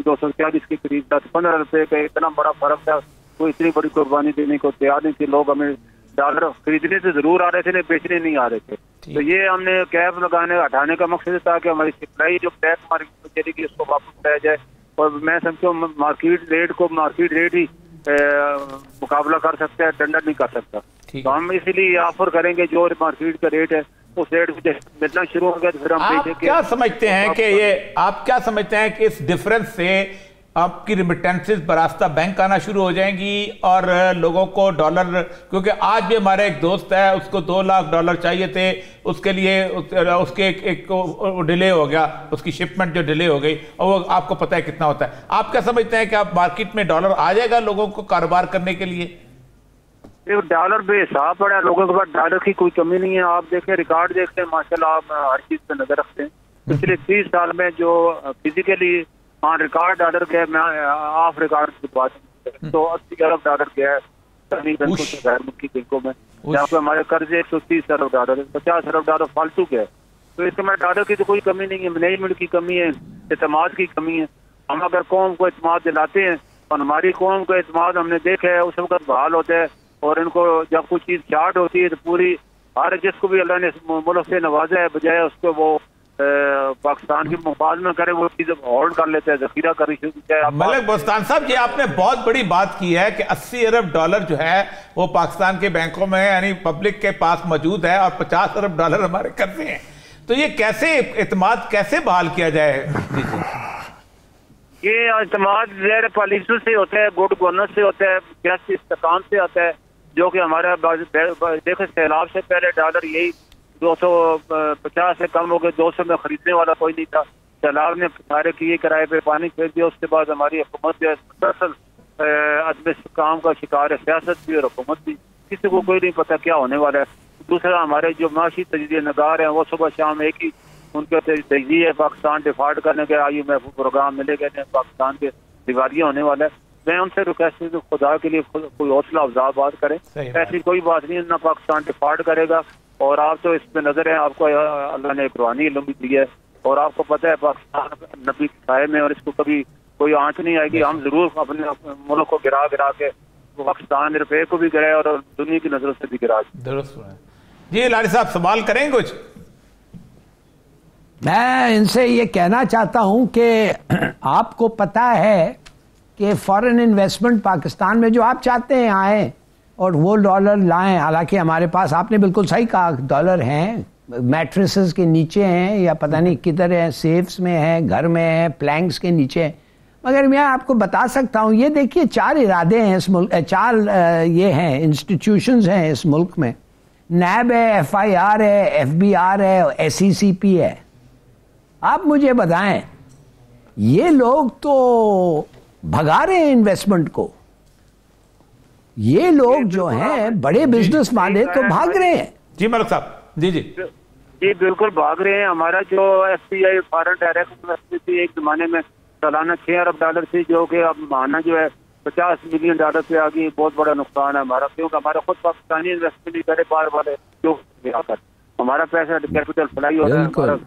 240 के करीब था। 15 रुपए का इतना बड़ा फर्क था, कोई इतनी बड़ी कुर्बानी देने को तैयार नहीं थे। लोग हमें डॉलर खरीदने से जरूर आ रहे थे, बेचने नहीं आ रहे थे। तो ये हमने कैप लगाने हटाने का मकसद था कि हमारी सप्लाई जो टैक्स हमारी चली गई उसको वापस लाया जाए, और मैं समझता हूँ मार्केट रेट ही मुकाबला कर सकता है, टेंडर नहीं कर सकता। तो हम इसीलिए ऑफर करेंगे जो मार्केट का रेट है उस रेट पे मिलना शुरू हो गया, तो फिर हम आप क्या समझते हैं कि आप क्या समझते हैं कि इस डिफरेंस से आपकी रिमिटेंसेस बरास्ता बैंक आना शुरू हो जाएंगी, और लोगों को डॉलर, क्योंकि आज भी हमारे एक दोस्त है, उसको $2 लाख चाहिए थे, उसके लिए उसके एक डिले हो गया, उसकी शिपमेंट जो डिले हो गई, और वो आपको पता है कितना होता है। आप क्या समझते हैं कि आप मार्केट में डॉलर आ जाएगा लोगों को कारोबार करने के लिए? डॉलर बेहिसाब पड़ा है लोगों के पास, डॉलर की कोई कमी नहीं है। आप देखें, रिकॉर्ड देखते हैं, माशाल्लाह, आप हर चीज पे नजर रखते हैं। पिछले 30 साल में जो फिजिकली रिकॉर्ड डॉलर गया, मैं ऑफ रिकॉर्ड की बात, तो 80 अरब डॉलर गया है बैंकों से, गैर मुल्की बैंकों में, जहाँ पे हमारे कर्जे 130 अरब डॉलर, 50 अरब डॉलर फालतू गया। तो इसके में डॉलर की तो कोई कमी नहीं है, मैनेजमेंट की कमी है, एतमाद की कमी है। हम अगर कौम को एतमाद दिलाते हैं, और हमारी कौम को एतमाद हमने देखा है उस वक्त बहाल होता है, और इनको जब कुछ चीज चार्ट होती है तो पूरी हर जिसको भी अल्लाह ने मुल्क से नवाजा है, बजाय उसको वो पाकिस्तान के मुफाद में करे, वो चीज होल्ड कर लेते हैं, जखीरा कर रही है। मलिक बोस्तान साहब, ये आपने बहुत बड़ी बात की है कि 80 अरब डॉलर जो है वो पाकिस्तान के बैंकों में, यानी पब्लिक के पास मौजूद है, और 50 अरब डॉलर हमारे कर्जे हैं। तो ये कैसे एतमाद कैसे बहाल किया जाए? ये एतमाद ज़ेर पॉलिसी से होता है, गुड गवर्नेंस से होता है, सियासी इस्तेकाम से आता है, जो कि हमारे देखो सैलाब से पहले डॉलर यही 250 से कम हो गए, 200 में खरीदने वाला कोई नहीं था। सैलाब ने सारे किए, किराए पे पानी फेंक दिया। उसके बाद हमारी हुकूमत जो है मुसलसल अदम इस्तेकाम का शिकार है, सियासत भी और हुकूमत भी, किसी को कोई नहीं पता क्या होने वाला है। दूसरा, हमारे जो माशी तजज़िया नगार हैं वो सुबह शाम एक ही उनके तजज़िया है, पाकिस्तान डिफॉल्ट करने के IMF प्रोग्राम मिलेगा, पाकिस्तान के दिवालिया होने वाला है। मैं उनसे रिक्वेस्ट है, खुदा के लिए कोई हौसला अफजा बात करें, ऐसी कोई बात नहीं, ना पाकिस्तान डिफॉल्ट करेगा। और आप तो इस पे नजर है, आपको अल्लाह ने एक रूहानी इल्म भी दिया है, और आपको पता है पाकिस्तान नबी के साए में, और इसको कभी कोई आंच नहीं आएगी। हम जरूर अपने मुल्क को गिरा के पाकिस्तान रुपये को भी गिराए और दुनिया की नजरों से भी गिरा। जी लारी साहब, सवाल करें कुछ? मैं इनसे ये कहना चाहता हूं कि आपको पता है कि फॉरेन इन्वेस्टमेंट पाकिस्तान में जो आप चाहते हैं आए और वो डॉलर लाएं, हालांकि हमारे पास, आपने बिल्कुल सही कहा, डॉलर हैं, मैट्रेसेस के नीचे हैं, या पता नहीं किधर है, सेफ्स में है, घर में है, प्लैंक्स के नीचे है। मगर मैं आपको बता सकता हूं, ये देखिए 4 इरादे हैं इस मुल्क, 4 ये हैं इंस्टीट्यूशंस हैं इस मुल्क में। नैब है, FIR है, FBR है, SECP है। आप मुझे बताएं, ये लोग तो भगा रहे हैं इन्वेस्टमेंट को। ये लोग जो हैं बड़े बिजनेस वाले तो भाग रहे हैं। जी मलिक साहब, जी बिल्कुल भाग रहे हैं। हमारा जो FPI फॉरेन डायरेक्ट इन्वेस्टमेंट थी, एक जमाने में सालाना 6 अरब डॉलर थी, जो कि अब माना जो है 50 मिलियन डॉलर पे आ गई। बहुत बड़ा नुकसान है हमारा, क्योंकि हमारा खुद पाकिस्तानी इन्वेस्टमेंट नहीं करे, बार बार जो हमारा पैसा कैपिटल फ्लाई हो रहा है।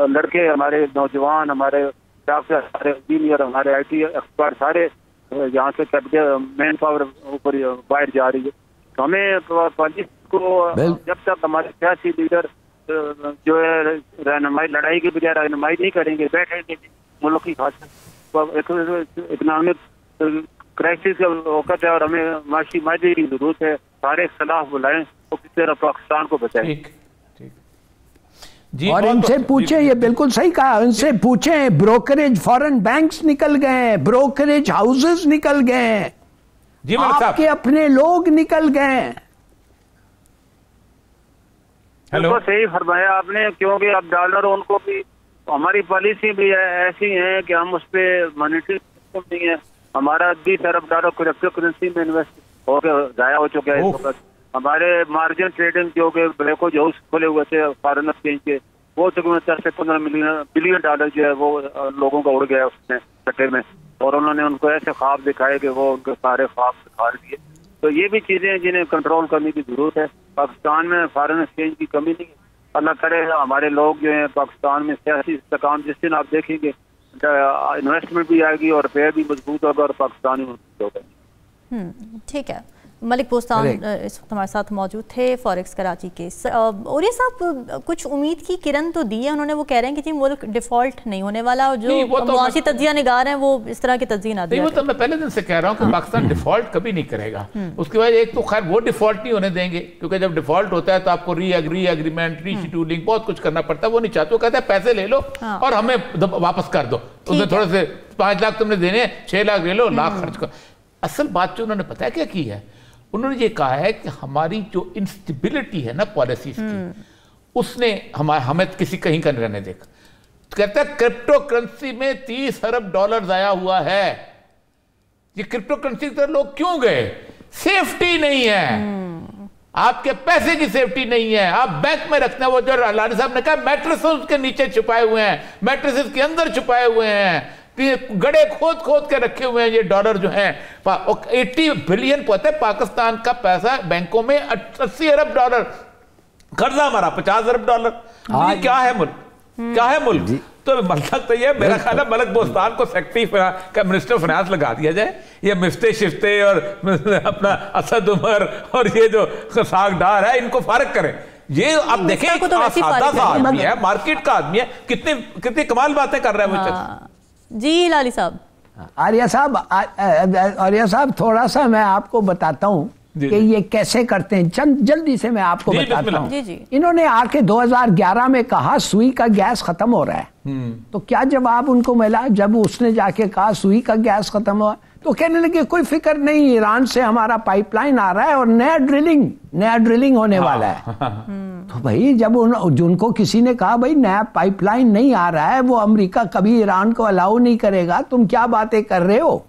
लड़के हमारे, नौजवान हमारे, डॉक्टर हमारे, इंजीनियर हमारे, IT एक्सपर्ट सारे यहाँ से कैपिटल मैन पावर ऊपर बाहर जा रही है। तो हमें पॉलिसी को जब तक हमारे सियासी लीडर जो है रहनुमाई, लड़ाई के बजाय रहनुमाई नहीं करेंगे, बैठेंगे मुल्क की खातिर। इकोनॉमिक क्राइसिस का वक्त है और हमें माशी माजी की जरूरत है। सारे इख्तिलाफ बुलाएं और किस तरह पाकिस्तान को बचाएं। ठीक जी। और इनसे पूछे, ये बिल्कुल सही कहा, इनसे पूछे, ब्रोकरेज फॉरेन बैंक्स निकल गए, ब्रोकरेज हाउसेस निकल गए जी, आपके अपने लोग निकल गए। हेलो, सही फरमाया आपने, क्योंकि अब डॉलर उनको भी, हमारी पॉलिसी भी ऐसी है कि हम उस पर मॉनेटरी सिस्टम नहीं है। हमारा 20 अरब डॉलर करेक्टिव करेंसी में इन्वेस्ट होकर जाया हो चुका है इस वक्त। हमारे मार्जिन ट्रेडिंग जो ब्रेको जो खुले हुए थे फॉरेन एक्सचेंज के, वो तकरीबन 10 से 15 बिलियन डॉलर जो है वो लोगों का उड़ गया उसमें सट्टे में, और उन्होंने उनको ऐसे ख्वाब दिखाए कि वो उनके सारे ख्वाब दिखा दिए। तो ये भी चीजें जिन्हें कंट्रोल करने की जरूरत है। पाकिस्तान में फॉरेन एक्सचेंज की कमी नहीं है, अल्लाह करे हमारे लोग जो है पाकिस्तान में सियासी इस्तेकाम, जिस दिन आप देखेंगे इन्वेस्टमेंट भी आएगी और रुपया भी मजबूत होगा और पाकिस्तान भी मजबूत होगा। ठीक है, मलिक बोस्तान इस वक्त हमारे साथ मौजूद थे, फॉरेक्स कराची के। और ये साहब कुछ उम्मीद की किरण तो दी है उन्होंने, वो कह रहे हैं कि जी मुल्क डिफॉल्ट नहीं होने वाला, और जो मुआशी तज्जिया निगार हैं वो इस तरह की तज्जिया ना दें। वो तो मैं पहले दिन से कह रहा हूँ कि पाकिस्तान डिफॉल्ट कभी नहीं करेगा। उसके बाद एक तो खैर वो डिफॉल्ट नहीं होने देंगे, क्योंकि जब डिफॉल्ट होता है तो आपको री एग्रीमेंट, रीशेड्यूलिंग बहुत कुछ करना पड़ता है। वो नहीं चाहते, वो कहते हैं पैसे ले लो और हमें वापस कर दो, उसमें थोड़े से 5 लाख तुमने देने, 6 लाख ले लो, लाख खर्च करो। असल बात जो उन्होंने पता है क्या की है, उन्होंने ये कहा है कि हमारी जो इंस्टेबिलिटी है ना पॉलिसीज की, उसने हमें किसी कहीं का रहने देखा। तो कहता है क्रिप्टो करेंसी में 30 अरब डॉलर आया हुआ है। ये क्रिप्टो करेंसी की तरफ लोग क्यों गए? सेफ्टी नहीं है, आपके पैसे की सेफ्टी नहीं है। आप बैंक में रखते हैं, वो जो लाली साहब ने कहा मैट्रेसेस के नीचे छुपाए हुए हैं, मैट्रेसेस के अंदर छुपाए हुए हैं, गड़े खोद खोद के रखे हुए हैं ये डॉलर जो है। 80 बिलियन पता है पाकिस्तान का पैसा बैंकों में, 80 अरब डॉलर कर्जा हमारा, 50 अरब डॉलर। ये क्या है मुल्क, क्या है मुल्क? तो मतलब तो ये मेरा ख्याल है मलिक बोस्तान को सेक्रेटरी का मिनिस्टर फाइनेंस लगा दिया जाए। ये मिफ्ते शिफ्ते और अपना असद उमर और ये जो सागदार है, इनको फारग करें। ये आप देखें सादा सा आदमी है, मार्केट का आदमी है, कितनी कमाल बातें कर रहा है वो। जी लाली साहब, आर्या साहब थोड़ा सा मैं आपको बताता हूं कि ये कैसे करते हैं, चंद जल्दी से मैं आपको बताता हूं। इन्होंने आके 2011 में कहा सुई का गैस खत्म हो रहा है, तो क्या जवाब उनको मिला जब उसने जाके कहा सुई का गैस खत्म हुआ? तो कहने लगे कोई फिक्र नहीं, ईरान से हमारा पाइपलाइन आ रहा है और नया ड्रिलिंग होने वाला है। तो भाई जब उनको किसी ने कहा भाई नया पाइपलाइन नहीं आ रहा है, वो अमेरिका कभी ईरान को अलाउ नहीं करेगा, तुम क्या बातें कर रहे हो?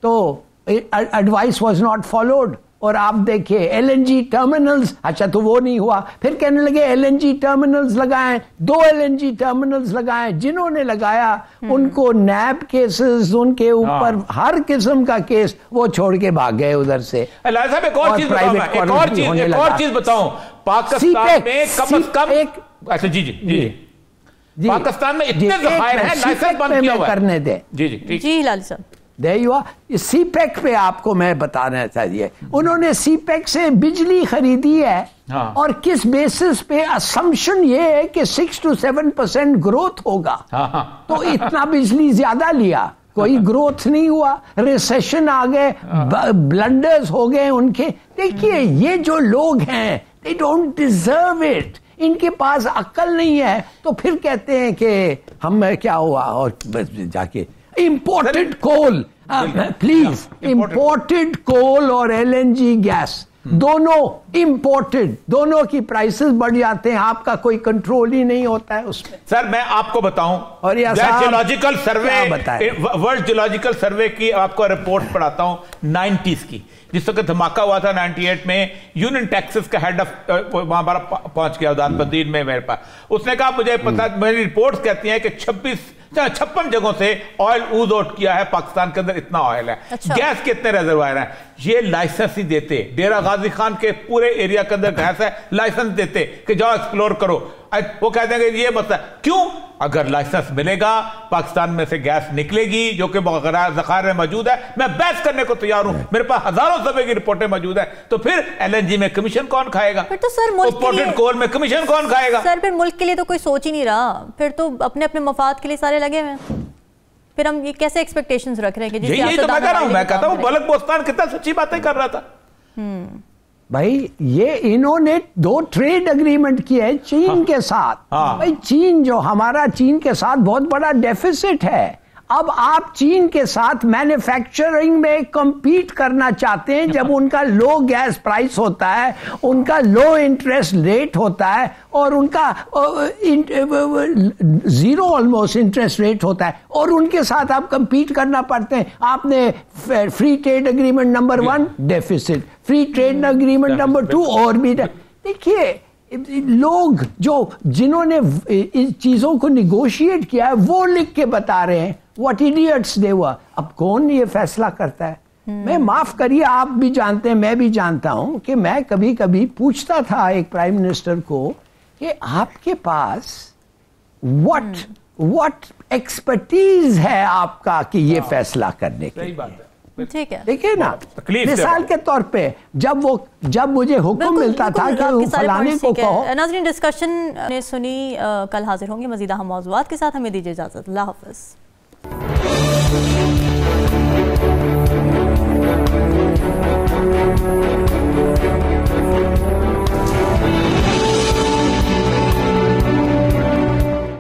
तो एडवाइस वाज नॉट फॉलोड। और आप देखिए एलएनजी टर्मिनल्स, अच्छा तो वो नहीं हुआ, फिर कहने लगे एलएनजी टर्मिनल्स लगाएं, 2 एलएनजी टर्मिनल्स लगाएं। जिन्होंने लगाया उनको नैब केसेस, उनके ऊपर हर किस्म का केस, वो छोड़ के भाग गए उधर से। साहब एक और चीज बताऊं, पाकिस्तान में कम से कम अच्छा जी पाकिस्तान में इतने जखायर हैं, लाइसेंस बंद किया हुआ है। करने दे जी लाल साहब, सीपेक पे आपको मैं बताना चाहिए, उन्होंने सीपेक से बिजली खरीदी है। और किस बेसिस पे? असम्पशन ये है कि 6 to 7% ग्रोथ होगा। तो इतना बिजली ज्यादा लिया, कोई ग्रोथ नहीं हुआ, रिसेशन आ गए, ब्लंडर्स हो गए उनके। देखिए ये जो लोग हैं, दे डोंट डिजर्व इट, इनके पास अक्ल नहीं है, तो फिर कहते हैं कि हम क्या हुआ, और जाके इंपोर्टेड कोल, प्लीज, इंपोर्टेड कोल और एलएनजी गैस दोनों इंपोर्टेड, दोनों की प्राइसेस बढ़ जाते हैं, आपका कोई कंट्रोल ही नहीं होता है उसमें। सर मैं आपको बताऊं, और जियोलॉजिकल सर्वे, वर्ल्ड जियोलॉजिकल सर्वे की आपको रिपोर्ट पढ़ाता हूं 90s की, जिस वक्त धमाका हुआ था 98 में। यूनियन टैक्सेस का हेड ऑफ वहां पर पहुंच गया उदारपद्दीन में मेरे पास, उसने कहा मुझे पता, मेरी रिपोर्ट्स कहती हैं कि 56 जगहों से ऑयल ऊज आउट किया है, पाकिस्तान के अंदर इतना ऑयल है। अच्छा। गैस के इतने रिजर्वायर हैं, ये लाइसेंस ही देते। डेरा गाजी खान के पूरे पूरे एरिया के अंदर गैस है, लाइसेंस देते कि जाओ एक्सप्लोर करो। वो कहते हैं कि ये मसला क्यों? अगर लाइसेंस मिलेगा, पाकिस्तान में से गैस निकलेगी जो कि ज़खायर में मौजूद है, मैं बहस करने को तैयार हूं, मेरे पास हजारों सफ़े की रिपोर्टें मौजूद है। तो फिर LNG में कमीशन कौन खाएगा? फिर तो सर मुल्क कोल में कमीशन कौन खाएगा? सर फिर मुल्क के लिए तो कोई सोच ही नहीं रहा, फिर तो अपने अपने मफाद के लिए सारे लगे हुए हैं। फिर हम ये कैसे एक्सपेक्टेशंस रख रहे हैं कि यही तो मैं कह रहा हूं। मैं कहता हूं बलक बोस्तान कितना सच्ची बातें कर रहा था। भाई ये इन्होंने 2 ट्रेड एग्रीमेंट किए चीन के साथ। भाई चीन जो हमारा चीन के साथ बहुत बड़ा डेफिसिट है। अब आप चीन के साथ मैन्युफैक्चरिंग में compete करना चाहते हैं जब उनका लो गैस प्राइस होता है, उनका लो इंटरेस्ट रेट होता है और उनका 0 ऑलमोस्ट इंटरेस्ट रेट होता है, और उनके साथ आप compete करना पड़ते हैं। आपने free trade agreement number 1 deficit, free trade agreement number 2 और भी। देखिए लोग जिन्होंने इन चीजों को निगोशिएट किया है वो लिख के बता रहे हैं व्हाट इडियट्स दे हुआ। अब कौन ये फैसला करता है? मैं माफ करिए, आप भी जानते हैं, मैं भी जानता हूं कि मैं कभी कभी पूछता था एक प्राइम मिनिस्टर को कि आपके पास व्हाट एक्सपर्टीज है आपका कि ये फैसला करने के लिए। बात है, ठीक है। देखिए ना, मिसाल के तौर पे जब मुझे हुक्म मिलता था कि फलाने को कहो। नाज़रीन, डिस्कशन ने सुनी, कल हाजिर होंगे मज़ीद अहम मौज़ूआत के साथ। हमें दीजिए इजाज़त। अल्लाह हाफ़िज़।